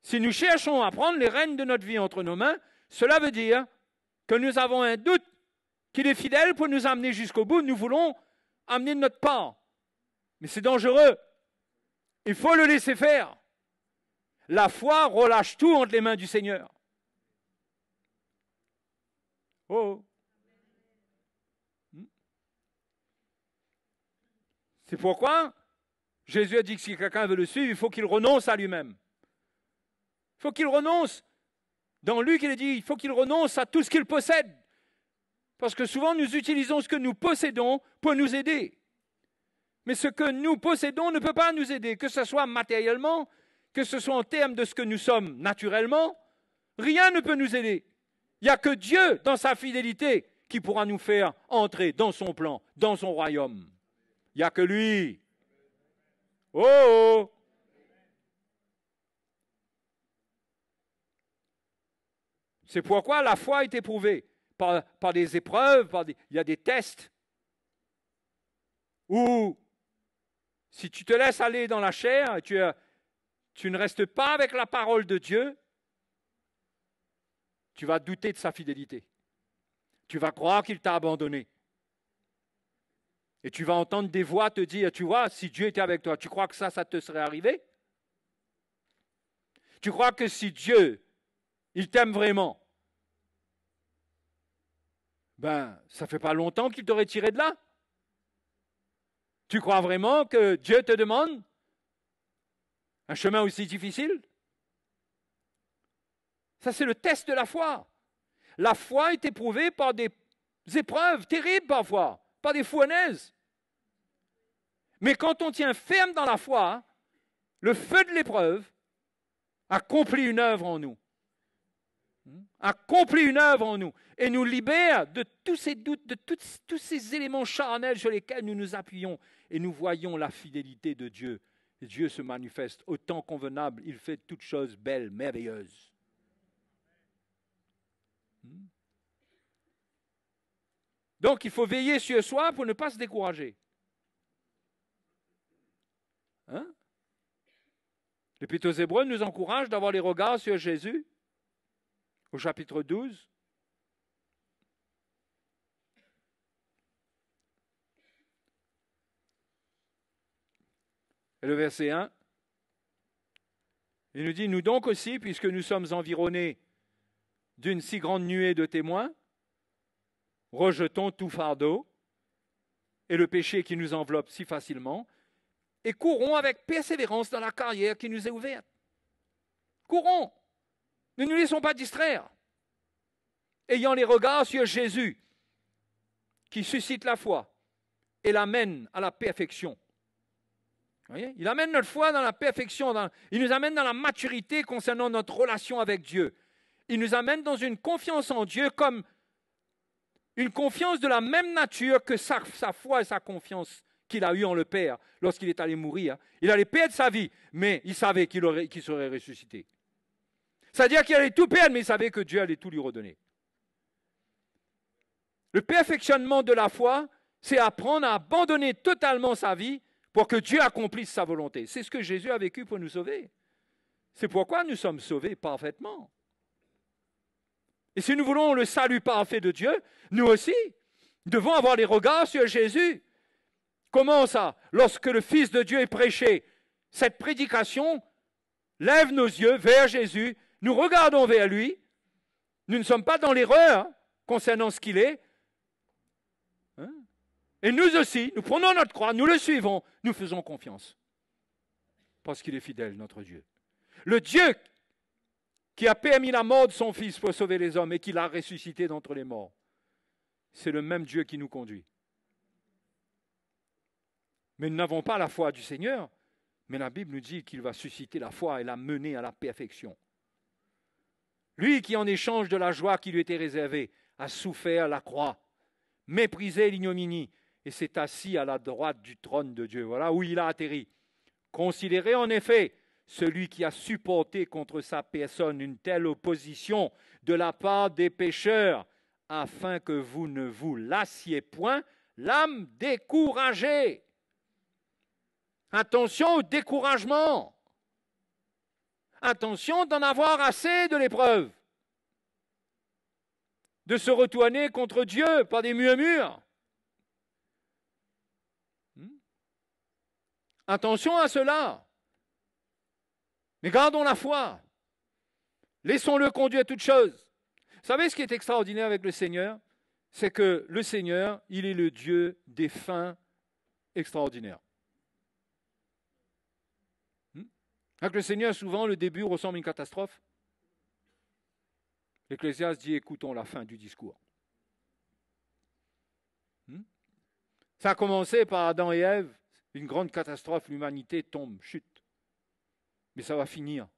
Si nous cherchons à prendre les rênes de notre vie entre nos mains, cela veut dire que nous avons un doute qu'il est fidèle pour nous amener jusqu'au bout. Nous voulons amener notre part. Mais c'est dangereux. Il faut le laisser faire. La foi relâche tout entre les mains du Seigneur. Oh. C'est pourquoi Jésus a dit que si quelqu'un veut le suivre, il faut qu'il renonce à lui-même. Il faut qu'il renonce. Dans Luc, il est dit, il faut qu'il renonce à tout ce qu'il possède. Parce que souvent, nous utilisons ce que nous possédons pour nous aider. Mais ce que nous possédons ne peut pas nous aider, que ce soit matériellement, que ce soit en termes de ce que nous sommes naturellement, rien ne peut nous aider. Il n'y a que Dieu, dans sa fidélité, qui pourra nous faire entrer dans son plan, dans son royaume. Il n'y a que lui. Oh, oh. C'est pourquoi la foi est éprouvée par des épreuves, il y a des tests. Où, si tu te laisses aller dans la chair, tu ne restes pas avec la parole de Dieu, tu vas douter de sa fidélité. Tu vas croire qu'il t'a abandonné. Et tu vas entendre des voix te dire, tu vois, si Dieu était avec toi, tu crois que ça te serait arrivé? Tu crois que si Dieu, il t'aime vraiment, ben, ça fait pas longtemps qu'il t'aurait tiré de là? Tu crois vraiment que Dieu te demande un chemin aussi difficile? Ça, c'est le test de la foi. La foi est éprouvée par des épreuves terribles parfois, par des fournaises. Mais quand on tient ferme dans la foi, le feu de l'épreuve accomplit une œuvre en nous. Accomplit une œuvre en nous et nous libère de tous ces doutes, de tous ces éléments charnels sur lesquels nous nous appuyons et nous voyons la fidélité de Dieu. Et Dieu se manifeste au temps convenable, il fait toutes choses belles, merveilleuses. Donc il faut veiller sur soi pour ne pas se décourager. L'Épître aux Hébreux nous encourage d'avoir les regards sur Jésus, au chapitre 12. Et le verset 1, il nous dit, nous donc aussi, puisque nous sommes environnés d'une si grande nuée de témoins, rejetons tout fardeau et le péché qui nous enveloppe si facilement, et courons avec persévérance dans la carrière qui nous est ouverte. Courons, ne nous laissons pas distraire, ayant les regards sur Jésus, qui suscite la foi et l'amène à la perfection. Vous voyez, il amène notre foi dans la perfection, il nous amène dans la maturité concernant notre relation avec Dieu. Il nous amène dans une confiance en Dieu comme une confiance de la même nature que sa foi et sa confiance qu'il a eue en le Père lorsqu'il est allé mourir. Il allait perdre sa vie, mais il savait qu'il serait ressuscité. C'est-à-dire qu'il allait tout perdre, mais il savait que Dieu allait tout lui redonner. Le perfectionnement de la foi, c'est apprendre à abandonner totalement sa vie pour que Dieu accomplisse sa volonté. C'est ce que Jésus a vécu pour nous sauver. C'est pourquoi nous sommes sauvés parfaitement. Et si nous voulons le salut parfait de Dieu, nous aussi, devons avoir les regards sur Jésus. Comment ça? Lorsque le Fils de Dieu est prêché, cette prédication lève nos yeux vers Jésus, nous regardons vers lui, nous ne sommes pas dans l'erreur concernant ce qu'il est. Et nous aussi, nous prenons notre croix, nous le suivons, nous faisons confiance. Parce qu'il est fidèle, notre Dieu. Le Dieu qui a permis la mort de son Fils pour sauver les hommes et qui l'a ressuscité d'entre les morts, c'est le même Dieu qui nous conduit. Mais nous n'avons pas la foi du Seigneur Mais la Bible nous dit qu'il va susciter la foi et la mener à la perfection. Lui qui, en échange de la joie qui lui était réservée, a souffert la croix, méprisé l'ignominie et s'est assis à la droite du trône de Dieu. Voilà où il a atterri. Considérez en effet celui qui a supporté contre sa personne une telle opposition de la part des pécheurs, afin que vous ne vous lassiez point l'âme découragée. Attention au découragement. Attention d'en avoir assez de l'épreuve. De se retourner contre Dieu par des murmures. Attention à cela. Mais gardons la foi. Laissons-le conduire toutes choses. Vous savez ce qui est extraordinaire avec le Seigneur? C'est que le Seigneur, il est le Dieu des fins extraordinaires. Avec le Seigneur, souvent, le début ressemble à une catastrophe. L'Ecclésiaste dit, écoutons la fin du discours. Ça a commencé par Adam et Ève, une grande catastrophe, l'humanité tombe, chute. Mais ça va finir.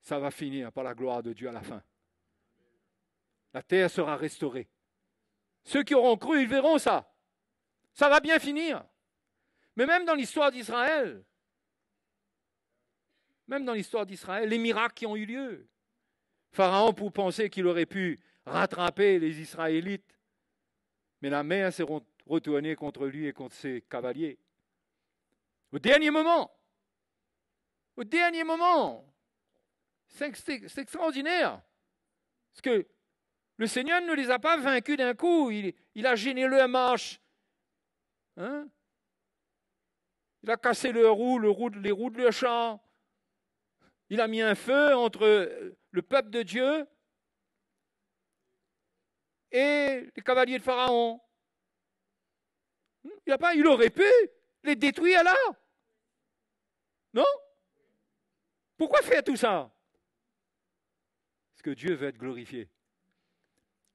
Ça va finir par la gloire de Dieu à la fin. La terre sera restaurée. Ceux qui auront cru, ils verront ça. Ça va bien finir. Mais même dans l'histoire d'Israël, les miracles qui ont eu lieu. Pharaon, pour penser qu'il aurait pu rattraper les Israélites, mais la mer s'est retournée contre lui et contre ses cavaliers. Au dernier moment, c'est extraordinaire. Parce que le Seigneur ne les a pas vaincus d'un coup, il a gêné leur marche. Il a cassé les roues de leur char. Il a mis un feu entre le peuple de Dieu et les cavaliers de Pharaon. Il aurait pu les détruire là. Non? Pourquoi faire tout ça? Parce que Dieu veut être glorifié.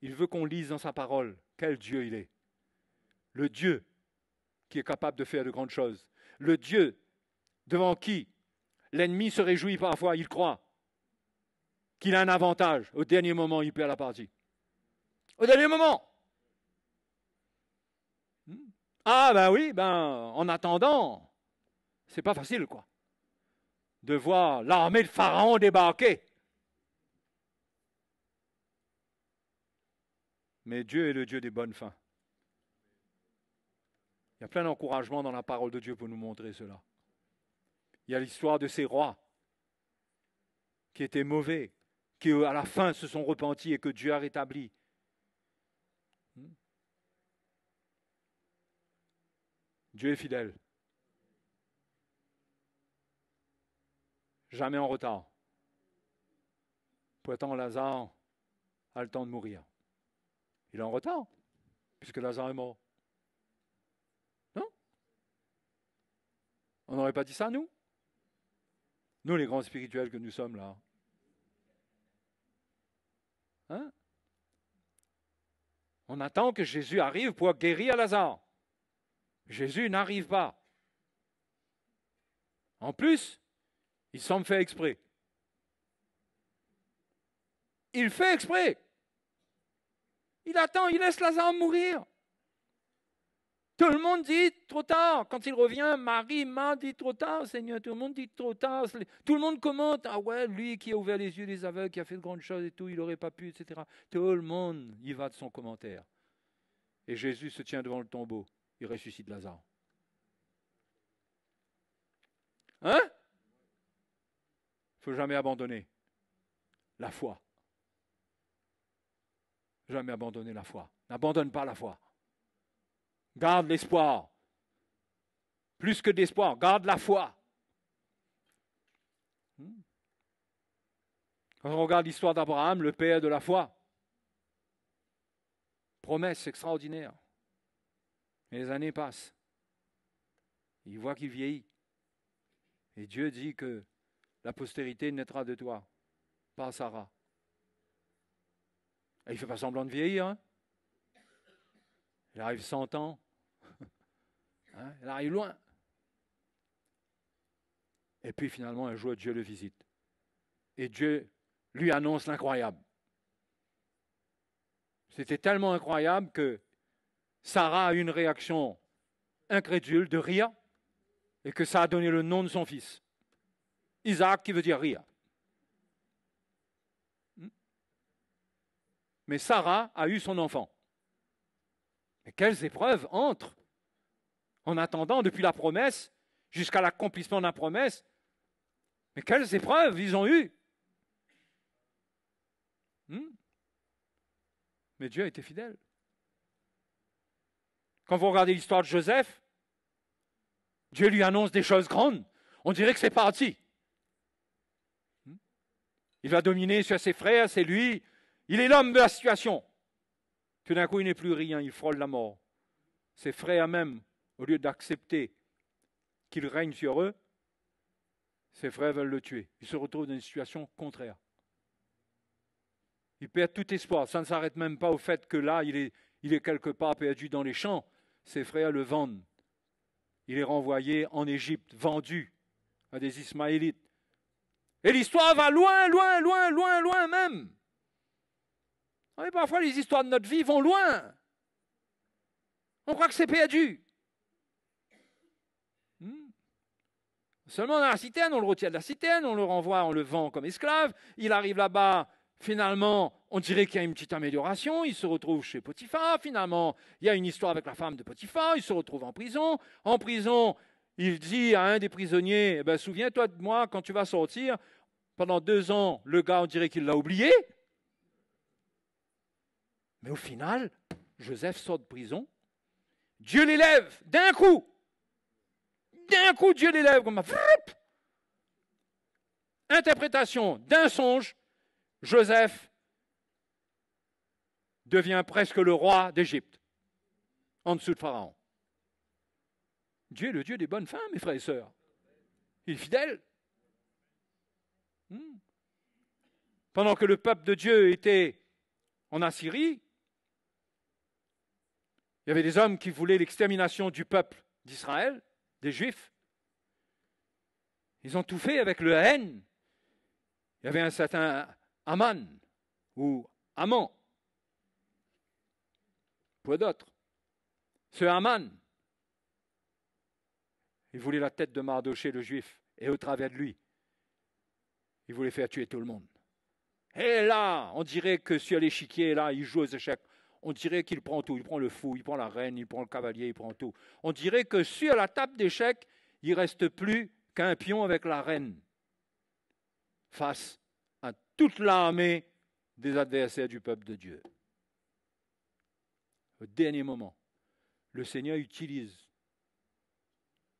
Il veut qu'on lise dans sa parole quel Dieu il est. Le Dieu qui est capable de faire de grandes choses. Le Dieu devant qui l'ennemi se réjouit parfois, il croit qu'il a un avantage. Au dernier moment, il perd la partie. Au dernier moment. Ah ben oui, en attendant, c'est pas facile quoi, de voir l'armée de Pharaon débarquer. Mais Dieu est le Dieu des bonnes fins. Il y a plein d'encouragements dans la parole de Dieu pour nous montrer cela. Il y a l'histoire de ces rois qui étaient mauvais, qui à la fin se sont repentis et que Dieu a rétabli. Dieu est fidèle. Jamais en retard. Pourtant, Lazare a le temps de mourir. Il est en retard, puisque Lazare est mort. Non? On n'aurait pas dit ça, nous? Nous, les grands spirituels que nous sommes là. Hein? On attend que Jésus arrive pour guérir Lazare. Jésus n'arrive pas. En plus, il semble faire exprès. Il fait exprès. Il attend, il laisse Lazare mourir. Tout le monde dit trop tard. Quand il revient, Marie m'a dit trop tard, Seigneur. Tout le monde dit trop tard. Tout le monde commente. Ah ouais, lui qui a ouvert les yeux des aveugles, qui a fait de grandes choses et tout, il n'aurait pas pu, etc. Tout le monde y va de son commentaire. Et Jésus se tient devant le tombeau. Il ressuscite Lazare. Hein? Il ne faut jamais abandonner la foi. Jamais abandonner la foi. N'abandonne pas la foi. Garde l'espoir. Plus que d'espoir, garde la foi. Quand on regarde l'histoire d'Abraham, le père de la foi, promesse extraordinaire. Et les années passent. Il voit qu'il vieillit. Et Dieu dit que la postérité naîtra de toi, par Sarah. Et il ne fait pas semblant de vieillir. Hein? Il arrive 100 ans. Hein, elle arrive loin. Et puis finalement, un jour, Dieu le visite. Et Dieu lui annonce l'incroyable. C'était tellement incroyable que Sarah a eu une réaction incrédule de rire et que ça a donné le nom de son fils. Isaac qui veut dire rire. Mais Sarah a eu son enfant. Mais quelles épreuves entrent en attendant depuis la promesse jusqu'à l'accomplissement de la promesse. Mais quelles épreuves ils ont eues. Mais Dieu a été fidèle. Quand vous regardez l'histoire de Joseph, Dieu lui annonce des choses grandes. On dirait que c'est parti. Il va dominer sur ses frères, c'est lui. Il est l'homme de la situation. Tout d'un coup, il n'est plus rien, il frôle la mort. Ses frères même, au lieu d'accepter qu'il règne sur eux, ses frères veulent le tuer. Il se retrouve dans une situation contraire. Il perd tout espoir. Ça ne s'arrête même pas au fait que là, il est quelque part perdu dans les champs. Ses frères le vendent. Il est renvoyé en Égypte, vendu à des Ismaélites. Et l'histoire va loin, loin, loin, loin, loin même. Et parfois, les histoires de notre vie vont loin. On croit que c'est perdu. Seulement dans la citerne, on le retire de la citerne, on le renvoie, on le vend comme esclave. Il arrive là-bas, finalement, on dirait qu'il y a une petite amélioration. Il se retrouve chez Potiphar. Finalement, il y a une histoire avec la femme de Potiphar. Il se retrouve en prison. En prison, il dit à un des prisonniers, souviens-toi de moi quand tu vas sortir. Pendant 2 ans, le gars, on dirait qu'il l'a oublié. Mais au final, Joseph sort de prison. Dieu l'élève d'un coup. D'un coup, Dieu l'élève comme ça. Interprétation d'un songe. Joseph devient presque le roi d'Égypte, en dessous de Pharaon. Dieu est le Dieu des bonnes fins, mes frères et sœurs. Il est fidèle. Pendant que le peuple de Dieu était en Assyrie, il y avait des hommes qui voulaient l'extermination du peuple d'Israël, des Juifs. Ils ont tout fait avec la haine. Il y avait un certain Aman, ou Aman, pour d'autres. Ce Aman, il voulait la tête de Mardoché, le Juif, et au travers de lui, il voulait faire tuer tout le monde. Et là, on dirait que sur l'échiquier, là, il joue aux échecs. On dirait qu'il prend tout. Il prend le fou, il prend la reine, il prend le cavalier, il prend tout. On dirait que sur la table d'échecs, il ne reste plus qu'un pion avec la reine face à toute l'armée des adversaires du peuple de Dieu. Au dernier moment, le Seigneur utilise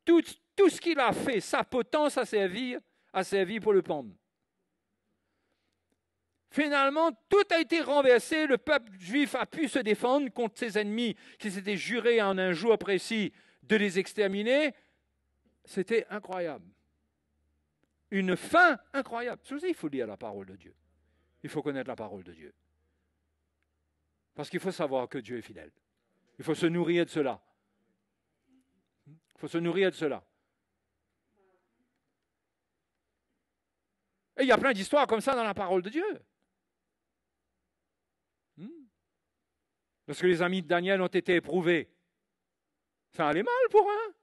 tout ce qu'il a fait, sa potence a servi pour le pendre. Finalement, tout a été renversé, le peuple juif a pu se défendre contre ses ennemis qui s'étaient jurés en un jour précis de les exterminer. C'était incroyable. Une fin incroyable. C'est aussi, il faut lire la parole de Dieu. Il faut connaître la parole de Dieu. Parce qu'il faut savoir que Dieu est fidèle. Il faut se nourrir de cela. Il faut se nourrir de cela. Et il y a plein d'histoires comme ça dans la parole de Dieu. Lorsque les amis de Daniel ont été éprouvés, ça allait mal pour eux.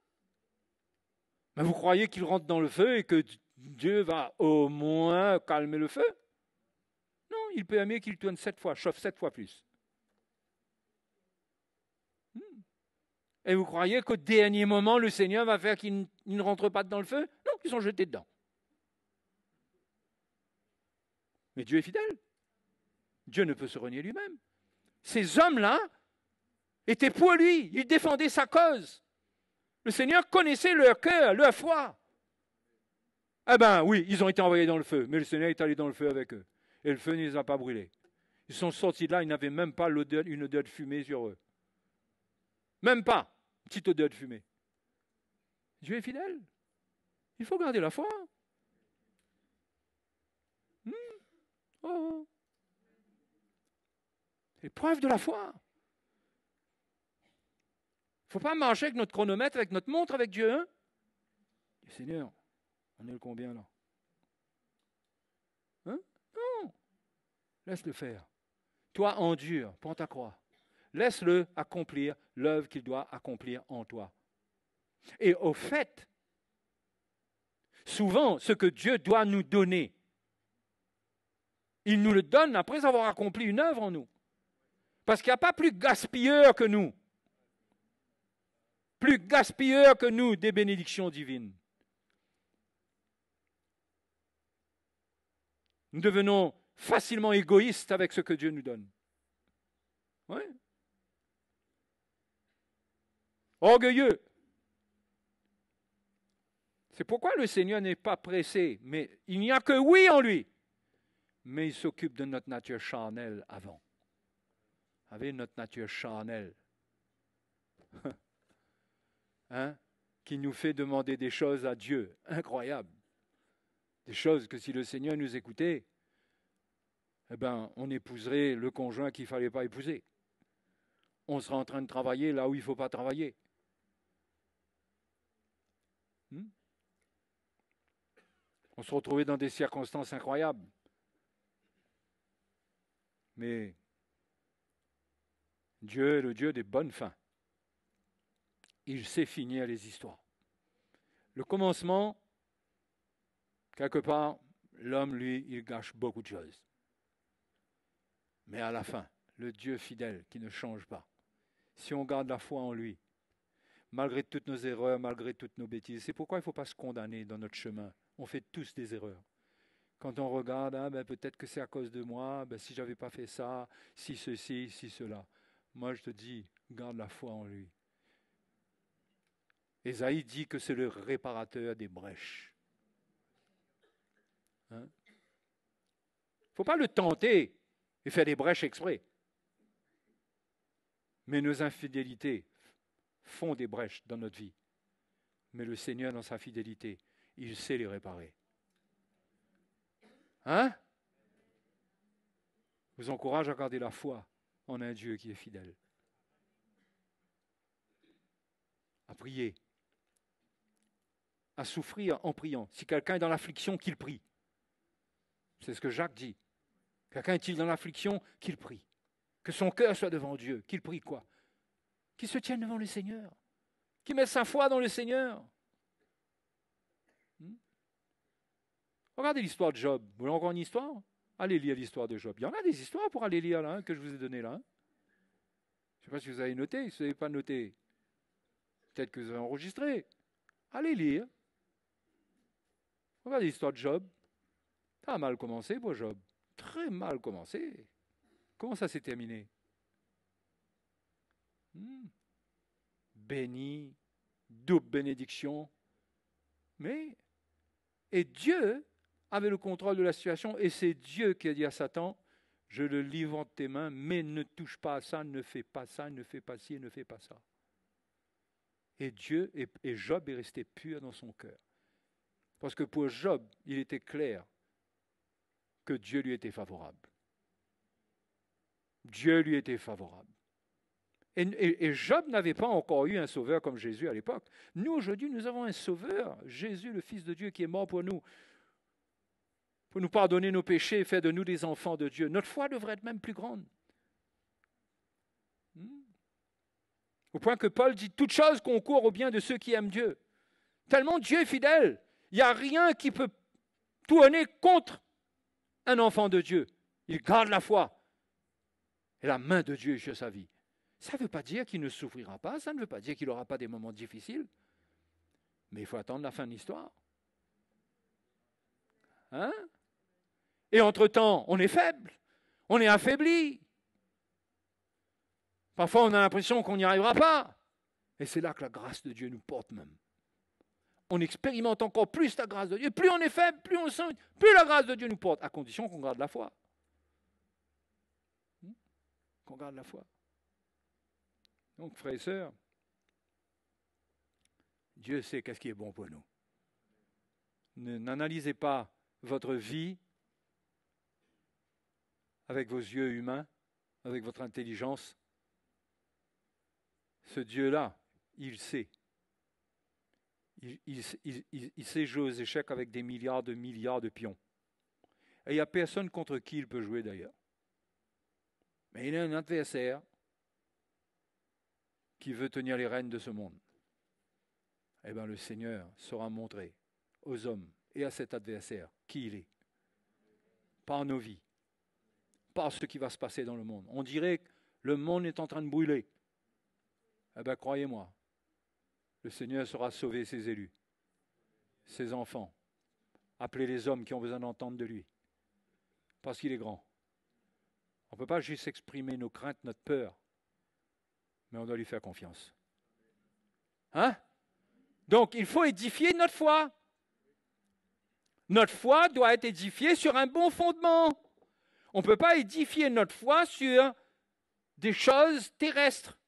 Mais vous croyez qu'ils rentrent dans le feu et que Dieu va au moins calmer le feu? Non, il peut aimer qu'il tourne 7 fois, chauffe 7 fois plus. Et vous croyez qu'au dernier moment, le Seigneur va faire qu'ils ne rentrent pas dans le feu? Non, ils sont jetés dedans. Mais Dieu est fidèle. Dieu ne peut se renier lui-même. Ces hommes-là étaient pour lui. Ils défendaient sa cause. Le Seigneur connaissait leur cœur, leur foi. Eh bien, oui, ils ont été envoyés dans le feu, mais le Seigneur est allé dans le feu avec eux. Et le feu ne les a pas brûlés. Ils sont sortis de là, ils n'avaient même pas une odeur de fumée sur eux. Même pas une petite odeur de fumée. Dieu est fidèle. Il faut garder la foi. Oh. L'épreuve de la foi. ne faut pas marcher avec notre chronomètre, avec notre montre, avec Dieu. Hein? Seigneur, on est le combien là? Hein? Non. Laisse-le faire. Toi, endure, prends ta croix. Laisse-le accomplir l'œuvre qu'il doit accomplir en toi. Et au fait, souvent, ce que Dieu doit nous donner, il nous le donne après avoir accompli une œuvre en nous. Parce qu'il n'y a pas plus gaspilleur que nous. Plus gaspilleur que nous des bénédictions divines. Nous devenons facilement égoïstes avec ce que Dieu nous donne. Oui. Orgueilleux. C'est pourquoi le Seigneur n'est pas pressé, mais il n'y a que oui en lui. Mais il s'occupe de notre nature charnelle avant. Vous savez, notre nature charnelle, hein, qui nous fait demander des choses à Dieu, incroyables. Des choses que si le Seigneur nous écoutait, eh ben, on épouserait le conjoint qu'il ne fallait pas épouser. On sera en train de travailler là où il ne faut pas travailler. On se retrouvait dans des circonstances incroyables. Mais Dieu est le Dieu des bonnes fins. Il sait finir les histoires. Le commencement, quelque part, l'homme, lui, il gâche beaucoup de choses. Mais à la fin, le Dieu fidèle qui ne change pas, si on garde la foi en lui, malgré toutes nos erreurs, malgré toutes nos bêtises, c'est pourquoi il ne faut pas se condamner dans notre chemin. On fait tous des erreurs. Quand on regarde, peut-être que c'est à cause de moi, si je n'avais pas fait ça, si ceci, si cela. Moi, je te dis, garde la foi en lui. Ésaïe dit que c'est le réparateur des brèches. Il ne faut pas le tenter et faire des brèches exprès. Mais nos infidélités font des brèches dans notre vie. Mais le Seigneur, dans sa fidélité, il sait les réparer. Hein? Je vous encourage à garder la foi en un Dieu qui est fidèle. À prier. À souffrir en priant. Si quelqu'un est dans l'affliction, qu'il prie. C'est ce que Jacques dit. Quelqu'un est-il dans l'affliction, qu'il prie. Que son cœur soit devant Dieu. Qu'il prie quoi? Qu'il se tienne devant le Seigneur. Qu'il mette sa foi dans le Seigneur. Regardez l'histoire de Job. Vous voulez encore une histoire? Allez lire l'histoire de Job. Il y en a des histoires pour aller lire là, que je vous ai données là. Je ne sais pas si vous avez noté. Si vous n'avez pas noté, peut-être que vous avez enregistré. Allez lire. Regardez l'histoire de Job. Ça a mal commencé pour Job. Très mal commencé. Comment ça s'est terminé? Béni, double bénédiction. Et Dieu avait le contrôle de la situation, et c'est Dieu qui a dit à Satan, je le livre entre tes mains, mais ne touche pas à ça, ne fais pas ça, ne fais pas ci, et ne fais pas ça. Et Job est resté pur dans son cœur. Parce que pour Job, il était clair que Dieu lui était favorable. Dieu lui était favorable. Et Job n'avait pas encore eu un sauveur comme Jésus à l'époque. Nous, aujourd'hui, nous avons un sauveur, Jésus, le Fils de Dieu, qui est mort pour nous pardonner nos péchés et faire de nous des enfants de Dieu. Notre foi devrait être même plus grande. Au point que Paul dit, toute chose concourt au bien de ceux qui aiment Dieu. Tellement Dieu est fidèle. Il n'y a rien qui peut tourner contre un enfant de Dieu. Il garde la foi. Et la main de Dieu est sur sa vie. Ça ne veut pas dire qu'il ne souffrira pas, ça ne veut pas dire qu'il n'aura pas des moments difficiles. Mais il faut attendre la fin de l'histoire. Hein? Et entre-temps, on est faible, on est affaibli. Parfois, on a l'impression qu'on n'y arrivera pas. Et c'est là que la grâce de Dieu nous porte même. On expérimente encore plus la grâce de Dieu. Plus on est faible, plus on sent, plus la grâce de Dieu nous porte, à condition qu'on garde la foi. Qu'on garde la foi. Donc, frères et sœurs, Dieu sait qu'est-ce qui est bon pour nous. N'analysez pas votre vie avec vos yeux humains, avec votre intelligence. Ce Dieu-là, il sait. Il sait jouer aux échecs avec des milliards de pions. Et il n'y a personne contre qui il peut jouer d'ailleurs. Mais il a un adversaire qui veut tenir les rênes de ce monde. Eh bien, le Seigneur saura montrer aux hommes et à cet adversaire qui il est. Par nos vies. Par ce qui va se passer dans le monde. On dirait que le monde est en train de brûler. Eh bien, croyez-moi, le Seigneur saura sauver ses élus, ses enfants, appeler les hommes qui ont besoin d'entendre de lui. Parce qu'il est grand. On ne peut pas juste exprimer nos craintes, notre peur, mais on doit lui faire confiance. Hein? Donc, il faut édifier notre foi. Notre foi doit être édifiée sur un bon fondement. On ne peut pas édifier notre foi sur des choses terrestres.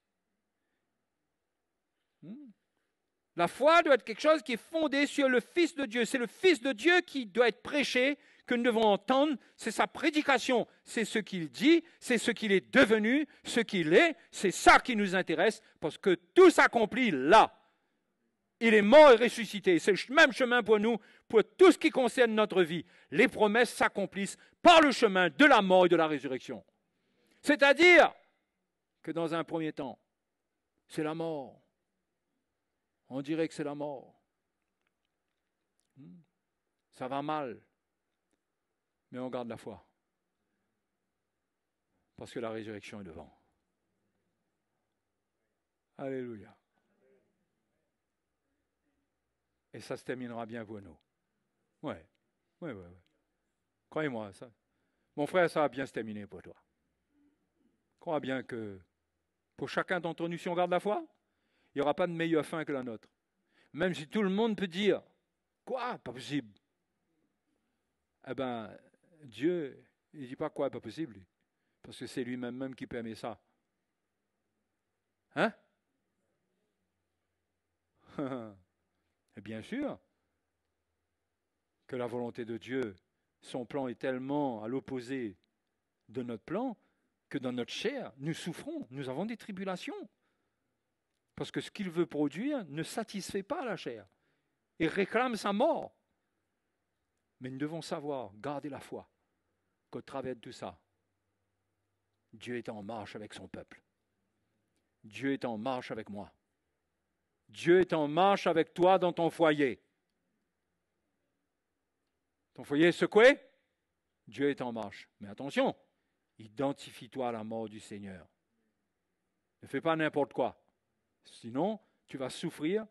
La foi doit être quelque chose qui est fondé sur le Fils de Dieu. C'est le Fils de Dieu qui doit être prêché, que nous devons entendre. C'est sa prédication. C'est ce qu'il dit, c'est ce qu'il est devenu, ce qu'il est. C'est ça qui nous intéresse, parce que tout s'accomplit là. Il est mort et ressuscité. C'est le même chemin pour nous, pour tout ce qui concerne notre vie. Les promesses s'accomplissent par le chemin de la mort et de la résurrection. C'est-à-dire que dans un premier temps, c'est la mort. On dirait que c'est la mort. Ça va mal. Mais on garde la foi. Parce que la résurrection est devant. Alléluia. Et ça se terminera bien pour nous. Ouais. Croyez-moi, ça. Mon frère, ça va bien se terminer pour toi. Crois bien que pour chacun d'entre nous, si on garde la foi, il n'y aura pas de meilleure fin que la nôtre. Même si tout le monde peut dire, quoi, pas possible. Eh bien, Dieu, il ne dit pas quoi, pas possible. Parce que c'est lui-même qui permet ça. Hein? Et bien sûr que la volonté de Dieu, son plan est tellement à l'opposé de notre plan que dans notre chair, nous souffrons, nous avons des tribulations. Parce que ce qu'il veut produire ne satisfait pas la chair et réclame sa mort. Mais nous devons savoir, garder la foi, qu'au travers de tout ça, Dieu est en marche avec son peuple. Dieu est en marche avec moi. Dieu est en marche avec toi dans ton foyer. Ton foyer est secoué? Dieu est en marche. Mais attention, identifie-toi à la mort du Seigneur. Ne fais pas n'importe quoi. Sinon, tu vas souffrir.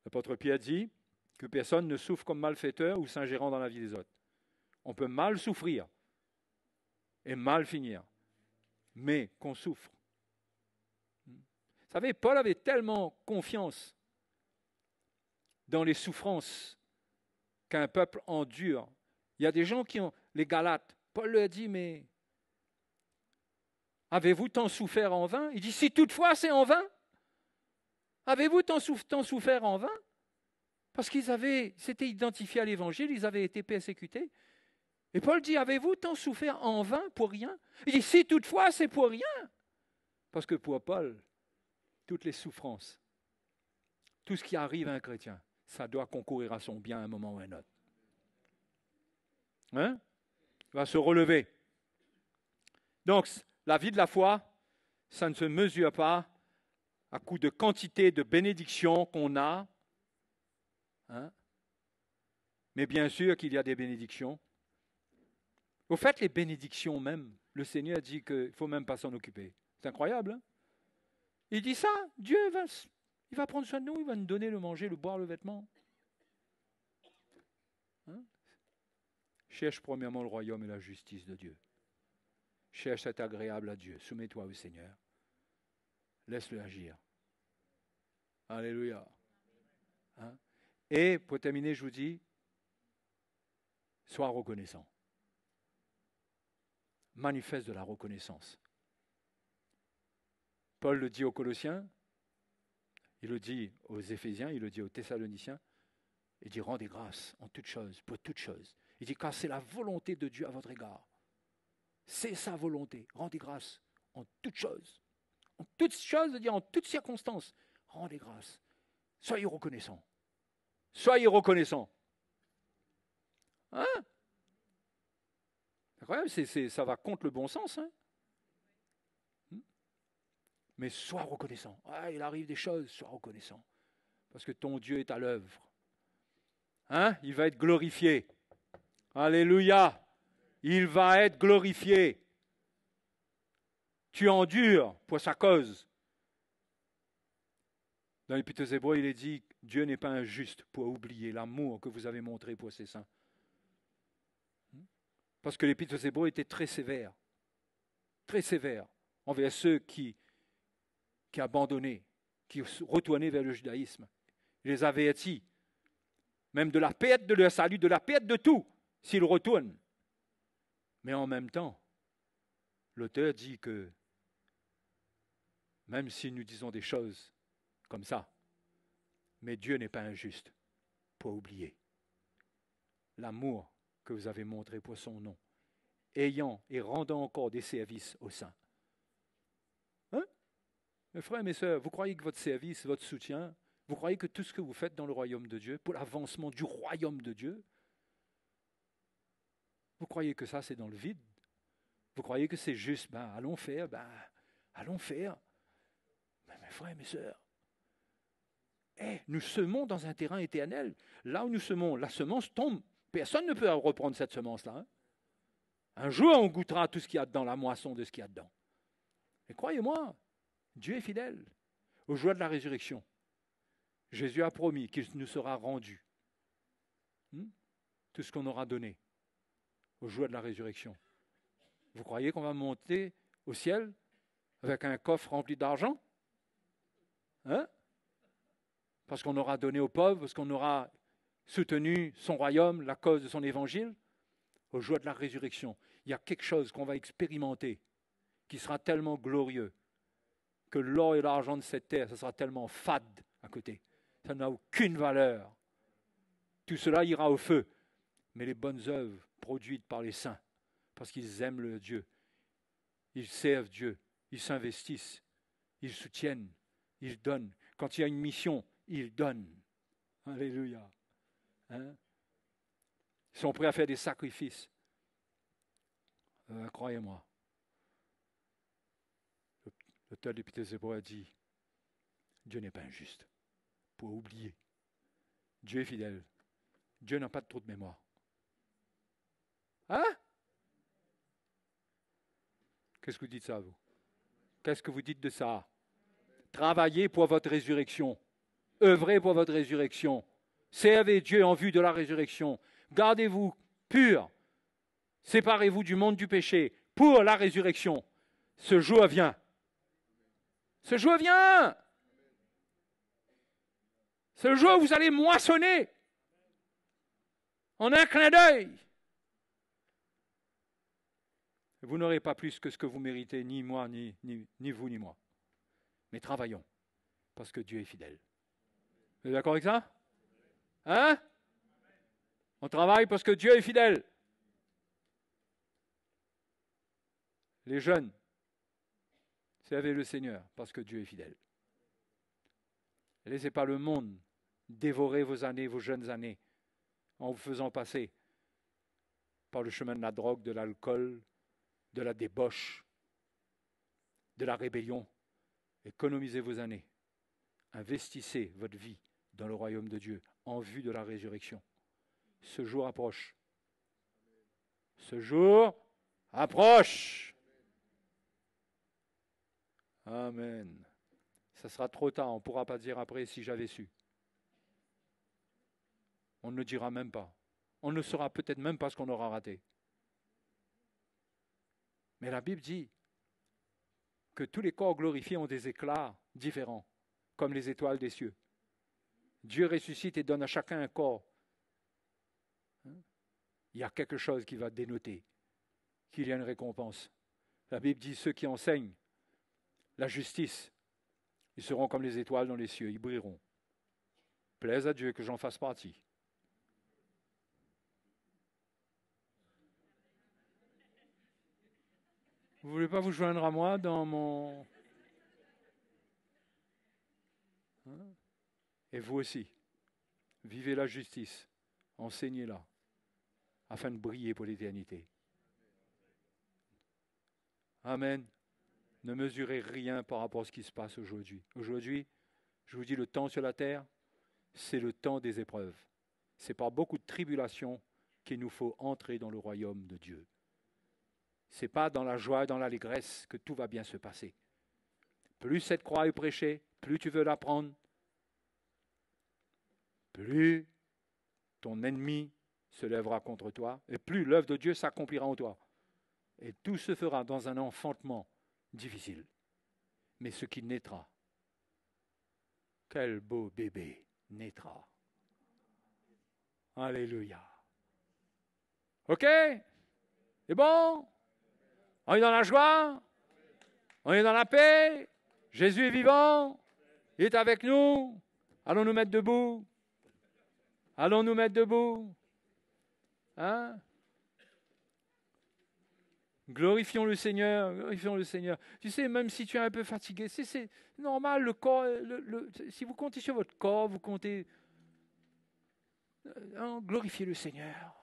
L'apôtre Pierre dit que personne ne souffre comme malfaiteur ou s'ingérant dans la vie des autres. On peut mal souffrir et mal finir, mais qu'on souffre. Vous savez, Paul avait tellement confiance dans les souffrances qu'un peuple endure. Il y a des gens qui ont, les Galates, Paul leur dit, mais avez-vous tant souffert en vain? Il dit, si toutefois c'est en vain. Avez-vous tant souffert en vain? Parce qu'ils s'étaient identifiés à l'évangile, ils avaient été persécutés. Et Paul dit, avez-vous tant souffert en vain pour rien? Il dit, si toutefois c'est pour rien. Parce que pour Paul, toutes les souffrances, tout ce qui arrive à un chrétien, ça doit concourir à son bien à un moment ou à un autre. Hein? Il va se relever. Donc, la vie de la foi, ça ne se mesure pas à coup de quantité de bénédictions qu'on a. Hein? Mais bien sûr qu'il y a des bénédictions. Au fait, les bénédictions même, le Seigneur dit qu'il ne faut même pas s'en occuper. C'est incroyable. Hein? Il dit ça, Dieu il va prendre soin de nous, il va nous donner le manger, le boire, le vêtement. Hein? Cherche premièrement le royaume et la justice de Dieu. Cherche à être agréable à Dieu. Soumets-toi au Seigneur. Laisse-le agir. Alléluia. Hein? Et pour terminer, je vous dis, sois reconnaissant. Manifeste de la reconnaissance. Paul le dit aux Colossiens, il le dit aux Éphésiens, il le dit aux Thessaloniciens, il dit rendez grâce en toutes choses, pour toutes choses. Il dit car c'est la volonté de Dieu à votre égard. C'est sa volonté. Rendez grâce en toutes choses. En toutes choses, c'est-à-dire en toutes circonstances. Rendez grâce. Soyez reconnaissants. Soyez reconnaissants. Hein? Incroyable, ça va contre le bon sens. Hein? Mais sois reconnaissant. Ah, il arrive des choses, sois reconnaissant. Parce que ton Dieu est à l'œuvre. Hein? Il va être glorifié. Alléluia. Il va être glorifié. Tu endures pour sa cause. Dans l'Épître aux Hébreux, il est dit, Dieu n'est pas injuste pour oublier l'amour que vous avez montré pour ses saints. Parce que l'Épître aux Hébreux était très sévère envers ceux qui abandonnaient, qui retournaient vers le judaïsme. Il les avait avertis, même de la perte de leur salut, de la perte de tout, s'ils retournent. Mais en même temps, l'auteur dit que même si nous disons des choses comme ça, mais Dieu n'est pas injuste pour oublier l'amour que vous avez montré pour son nom, ayant et rendant encore des services aux saints. Hein? Mes frères, mes sœurs, vous croyez que votre service, votre soutien, vous croyez que tout ce que vous faites dans le royaume de Dieu, pour l'avancement du royaume de Dieu, vous croyez que ça c'est dans le vide? Vous croyez que c'est juste, allons faire. Mais mes frères, mes sœurs, nous semons dans un terrain éternel. Là où nous semons, la semence tombe. Personne ne peut reprendre cette semence-là. Hein? Un jour, on goûtera tout ce qu'il y a dedans, la moisson de ce qu'il y a dedans. Et croyez-moi, Dieu est fidèle. Au jour de la résurrection, Jésus a promis qu'il nous sera rendu tout ce qu'on aura donné au jour de la résurrection. Vous croyez qu'on va monter au ciel avec un coffre rempli d'argent? Hein? Parce qu'on aura donné aux pauvres, parce qu'on aura soutenu son royaume, la cause de son évangile? Au jour de la résurrection, il y a quelque chose qu'on va expérimenter qui sera tellement glorieux que l'or et l'argent de cette terre, ça sera tellement fade à côté. Ça n'a aucune valeur. Tout cela ira au feu. Mais les bonnes œuvres produites par les saints, parce qu'ils aiment le Dieu, ils servent Dieu, ils s'investissent, ils soutiennent, ils donnent. Quand il y a une mission, ils donnent. Alléluia. Hein? Ils sont prêts à faire des sacrifices. Croyez-moi. L'auteur de l'Épître aux Hébreux a dit, Dieu n'est pas injuste pour oublier. Dieu est fidèle. Dieu n'a pas de trou de mémoire. Hein? Qu'est-ce que vous dites ça, vous? Qu'est-ce que vous dites de ça? Travaillez pour votre résurrection. Œuvrez pour votre résurrection. Servez Dieu en vue de la résurrection. Gardez-vous purs. Séparez-vous du monde du péché pour la résurrection. Ce jour vient. Ce jour vient. Ce jour, vous allez moissonner en un clin d'œil. Vous n'aurez pas plus que ce que vous méritez, ni moi, ni vous, ni moi. Mais travaillons, parce que Dieu est fidèle. Vous êtes d'accord avec ça? Hein? On travaille parce que Dieu est fidèle. Les jeunes, servez le Seigneur parce que Dieu est fidèle. Ne laissez pas le monde dévorer vos années, vos jeunes années, en vous faisant passer par le chemin de la drogue, de l'alcool, de la débauche, de la rébellion. Économisez vos années. Investissez votre vie dans le royaume de Dieu en vue de la résurrection. Ce jour approche. Ce jour approche. Amen. Ça sera trop tard, on ne pourra pas dire après si j'avais su. On ne le dira même pas. On ne saura peut-être même pas ce qu'on aura raté. Mais la Bible dit que tous les corps glorifiés ont des éclats différents, comme les étoiles des cieux. Dieu ressuscite et donne à chacun un corps. Il y a quelque chose qui va dénoter qu'il y a une récompense. La Bible dit ceux qui enseignent la justice, ils seront comme les étoiles dans les cieux, ils brilleront. Plaise à Dieu que j'en fasse partie. Vous ne voulez pas vous joindre à moi dans mon... Hein? Et vous aussi, vivez la justice, enseignez-la, afin de briller pour l'éternité. Amen. Ne mesurez rien par rapport à ce qui se passe aujourd'hui. Aujourd'hui, je vous dis, le temps sur la terre, c'est le temps des épreuves. C'est par beaucoup de tribulations qu'il nous faut entrer dans le royaume de Dieu. Ce n'est pas dans la joie et dans l'allégresse que tout va bien se passer. Plus cette croix est prêchée, plus tu veux l'apprendre, plus ton ennemi se lèvera contre toi, et plus l'œuvre de Dieu s'accomplira en toi. Et tout se fera dans un enfantement difficile. Mais ce qui naîtra, quel beau bébé naîtra. Alléluia. OK? C'est bon? On est dans la joie? On est dans la paix? Jésus est vivant? Il est avec nous? Allons nous mettre debout? Allons nous mettre debout? Hein? Glorifions le Seigneur, glorifions le Seigneur. Tu sais, même si tu es un peu fatigué, c'est normal, le corps, si vous comptez sur votre corps, vous comptez... glorifiez le Seigneur.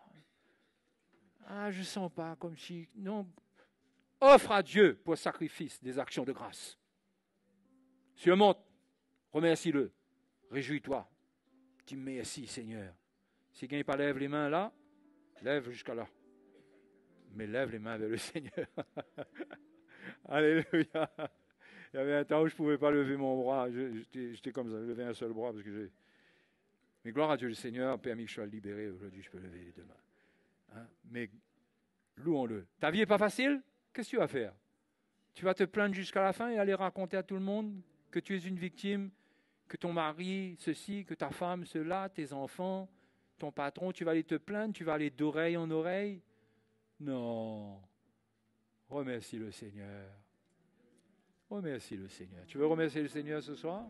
Ah, je ne sens pas comme si... Non, offre à Dieu pour sacrifice des actions de grâce. Surmonte, remercie-le, réjouis-toi. Dis merci Seigneur. Si quelqu'un n'est pas lève les mains là, lève jusqu'à là. Mais lève les mains vers le Seigneur. Alléluia. Il y avait un temps où je ne pouvais pas lever mon bras. J'étais comme ça, je levais un seul bras parce que j'ai... Mais gloire à Dieu, le Seigneur a permis que je sois libéré. Aujourd'hui, je peux lever les deux mains. Hein? Mais louons-le. Ta vie n'est pas facile? Qu'est-ce que tu vas faire? Tu vas te plaindre jusqu'à la fin et aller raconter à tout le monde que tu es une victime, que ton mari, ceci, que ta femme, cela, tes enfants, ton patron, tu vas aller te plaindre, tu vas aller d'oreille en oreille? Non. Remercie le Seigneur. Remercie le Seigneur. Tu veux remercier le Seigneur ce soir?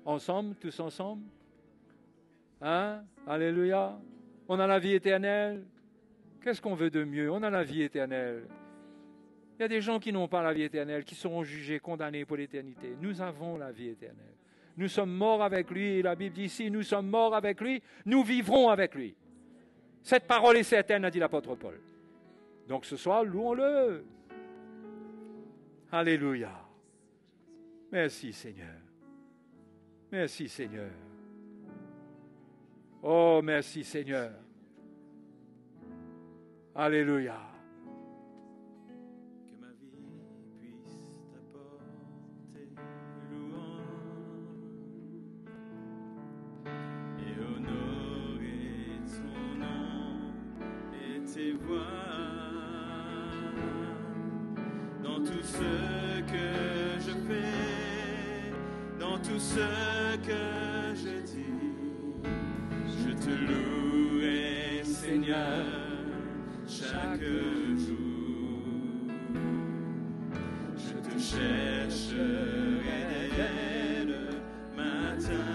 Ensemble, tous ensemble? Hein? Alléluia. On a la vie éternelle. Qu'est-ce qu'on veut de mieux? On a la vie éternelle. Il y a des gens qui n'ont pas la vie éternelle, qui seront jugés, condamnés pour l'éternité. Nous avons la vie éternelle. Nous sommes morts avec lui. Et la Bible dit ici, nous sommes morts avec lui, nous vivrons avec lui. Cette parole est certaine, a dit l'apôtre Paul. Donc ce soir, louons-le. Alléluia. Merci Seigneur. Merci Seigneur. Oh, merci Seigneur. Alléluia. Que ma vie puisse t'apporter louange et honorer ton nom et tes voix. Dans tout ce que je fais, dans tout ce que je dis, je te louerai, Seigneur, chaque jour. Je te chercherai dès le matin.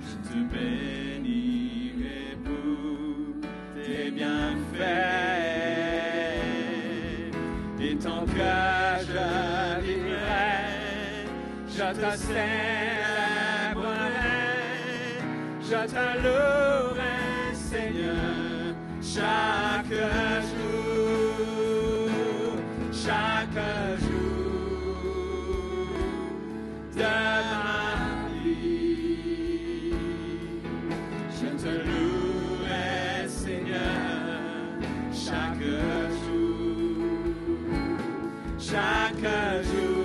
Je te bénirai pour tes bienfaits. Et tant que je vivrai, je te célébrerai, je te louerai, Seigneur, chaque jour de ma vie. Je te louerai, Seigneur, chaque jour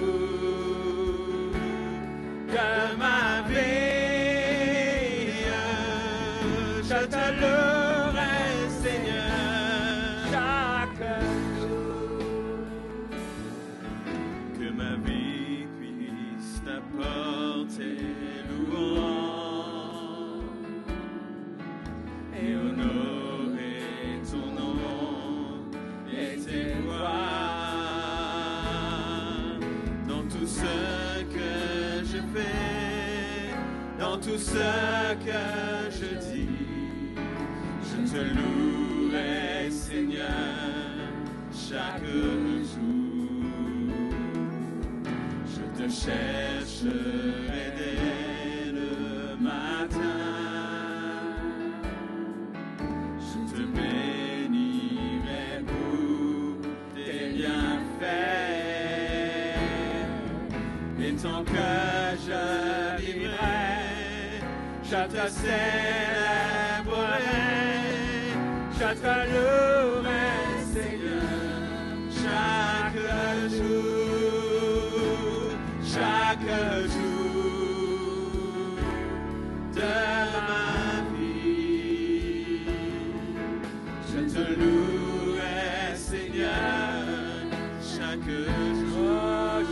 de ma vie. Je te louerai, Seigneur, chaque jour. Que ma vie puisse t'apporter louange et honorer ton nom et tes voix. Tout ce que je fais, dans tout ce que je dis, je te louerai, Seigneur, chaque jour. Je te chercherai dès le matin. Je te bénirai pour tes bienfaits. Et tant que je vivrai, je te célébrerai, je te louerai, Seigneur, chaque jour, chaque jour de ma vie. Je te louerai, Seigneur, chaque jour,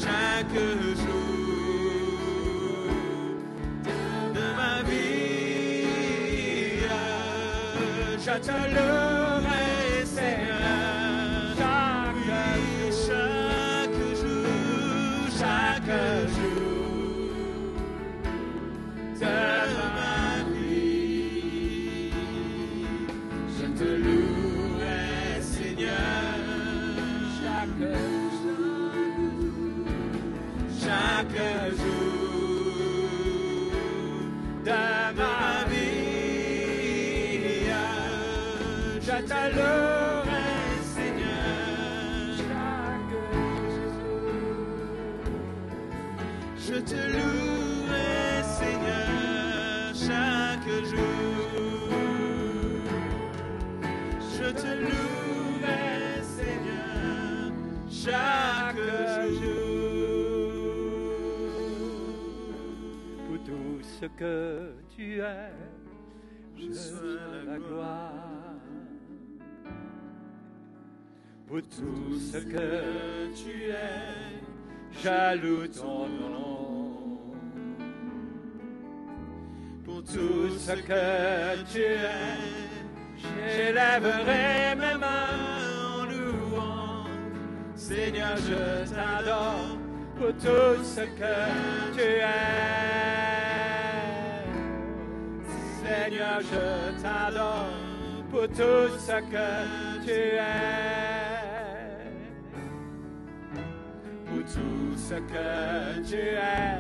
chaque jour de ma vie. Je te louerai, Seigneur, chaque jour, chaque jour de ma vie. Je te louerai, Seigneur, chaque jour de ma vie. Je te louerai, Seigneur, chaque jour. Je te louerai, Seigneur, chaque jour. Je te louerai, Seigneur, chaque jour. Pour tout ce que tu es, je sois la gloire. Pour tout ce que tu es, je loue ton nom. Pour tout ce que tu es, j'élèverai mes mains en louant. Seigneur, je t'adore pour tout ce que tu es. Seigneur, je t'adore pour tout ce que tu es. Pour tout ce que tu es,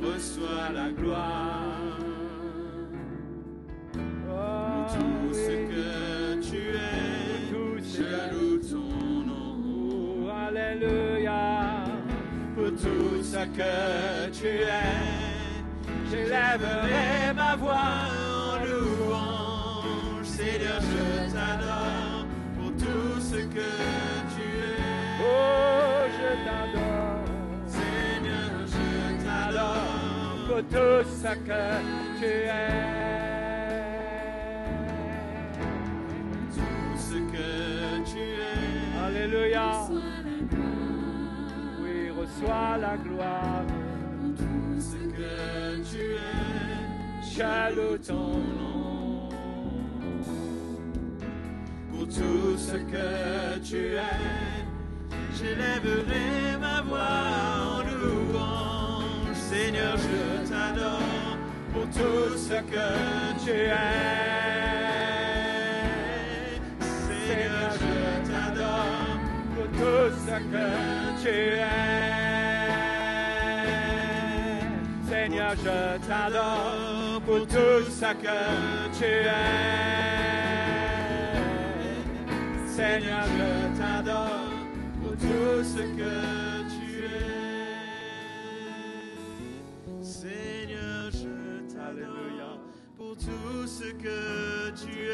reçois la gloire. Pour tout ce que tu es, je loue ton nom. Alléluia. Pour tout ce que tu es, j'élèverai ma voix en louange. Seigneur, je t'adore pour tout ce que tu es. Oh, je t'adore. Seigneur, je t'adore Pour tout ce que tu es. tout ce que tu es. Alléluia. Oui, reçois la gloire. Tout ce que tu es, je loue ton nom. Pour tout ce que tu es, j'élèverai ma voix en louange. Seigneur, je t'adore pour tout ce que tu es. Seigneur, je t'adore pour tout ce que tu es. Seigneur, je t'adore pour tout ce que tu es. Seigneur, je t'adore pour tout ce que tu es. Seigneur, je t'adore pour tout ce que tu es.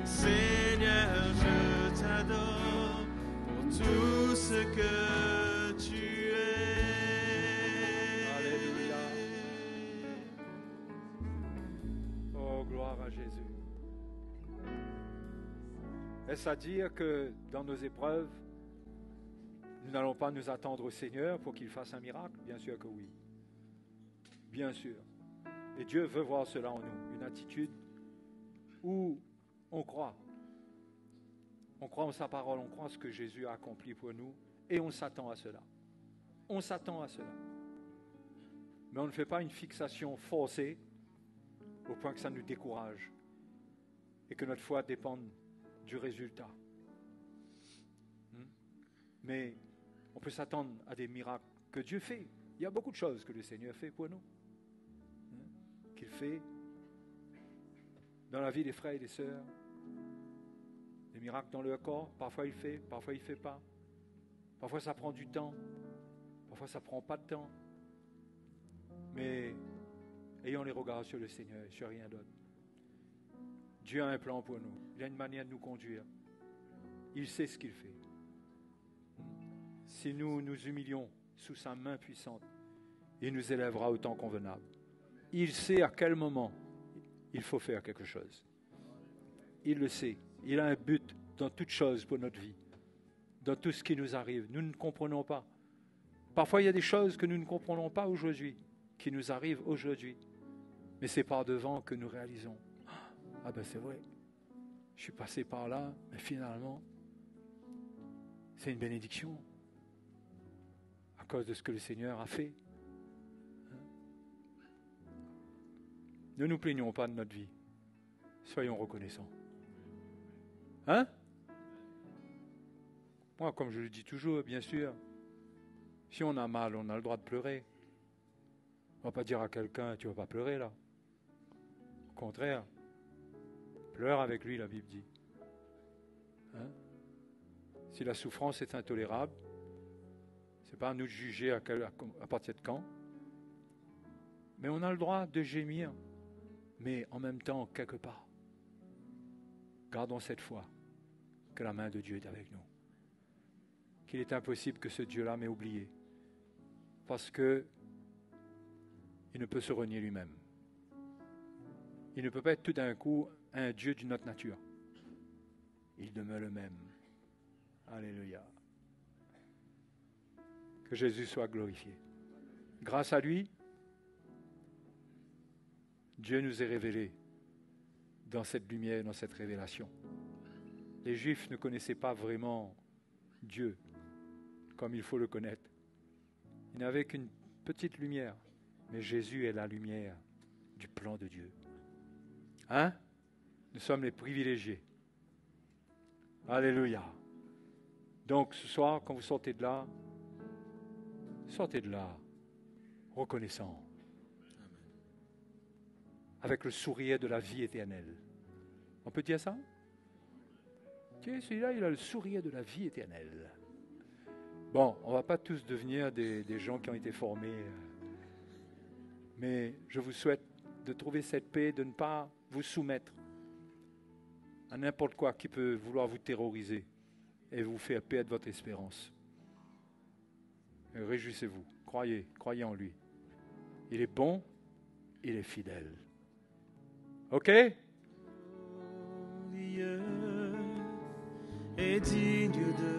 Seigneur, je t'adore pour tout ce que tu es. Alléluia. Oh, gloire à Jésus. Est-ce à dire que dans nos épreuves, nous n'allons pas nous attendre au Seigneur pour qu'il fasse un miracle? Bien sûr que oui. Bien sûr. Et Dieu veut voir cela en nous, une attitude où on croit. On croit en sa parole, on croit en ce que Jésus a accompli pour nous et on s'attend à cela. On s'attend à cela. Mais on ne fait pas une fixation forcée au point que ça nous décourage et que notre foi dépende du résultat. Mais on peut s'attendre à des miracles que Dieu fait. Il y a beaucoup de choses que le Seigneur fait pour nous. Qu'il fait dans la vie des frères et des sœurs. Des miracles dans leur corps. Parfois il fait, parfois il ne fait pas. Parfois ça prend du temps. Parfois ça ne prend pas de temps. Mais ayons les regards sur le Seigneur, sur rien d'autre. Dieu a un plan pour nous. Il a une manière de nous conduire. Il sait ce qu'il fait. Si nous nous humilions sous sa main puissante, il nous élèvera au temps convenable. Il sait à quel moment il faut faire quelque chose. Il le sait. Il a un but dans toute chose pour notre vie, dans tout ce qui nous arrive. Nous ne comprenons pas. Parfois, il y a des choses que nous ne comprenons pas aujourd'hui, qui nous arrivent aujourd'hui. Mais c'est par devant que nous réalisons. Ah ben c'est vrai, je suis passé par là, mais finalement, c'est une bénédiction à cause de ce que le Seigneur a fait. Ne nous plaignons pas de notre vie. Soyons reconnaissants. Hein? Moi, comme je le dis toujours, bien sûr, si on a mal, on a le droit de pleurer. On ne va pas dire à quelqu'un, tu ne vas pas pleurer là. Au contraire, pleure avec lui, la Bible dit. Hein? Si la souffrance est intolérable, ce n'est pas à nous de juger à partir de quand. Mais on a le droit de gémir. Mais en même temps, quelque part, gardons cette foi que la main de Dieu est avec nous. Qu'il est impossible que ce Dieu-là m'ait oublié. Parce que il ne peut se renier lui-même. Il ne peut pas être tout d'un coup un Dieu d'une autre nature. Il demeure le même. Alléluia. Que Jésus soit glorifié. Grâce à lui, Dieu nous est révélé dans cette lumière, dans cette révélation. Les Juifs ne connaissaient pas vraiment Dieu comme il faut le connaître. Ils n'avaient qu'une petite lumière, mais Jésus est la lumière du plan de Dieu. Hein? Nous sommes les privilégiés. Alléluia. Donc ce soir, quand vous sortez de là reconnaissant. Avec le sourire de la vie éternelle. On peut dire ça? Tiens, celui-là, il a le sourire de la vie éternelle. Bon, on ne va pas tous devenir des gens qui ont été formés. Mais je vous souhaite de trouver cette paix, de ne pas vous soumettre à n'importe quoi qui peut vouloir vous terroriser et vous faire perdre votre espérance. Et réjouissez-vous, croyez en lui. Il est bon, il est fidèle. OK? Dieu est digne de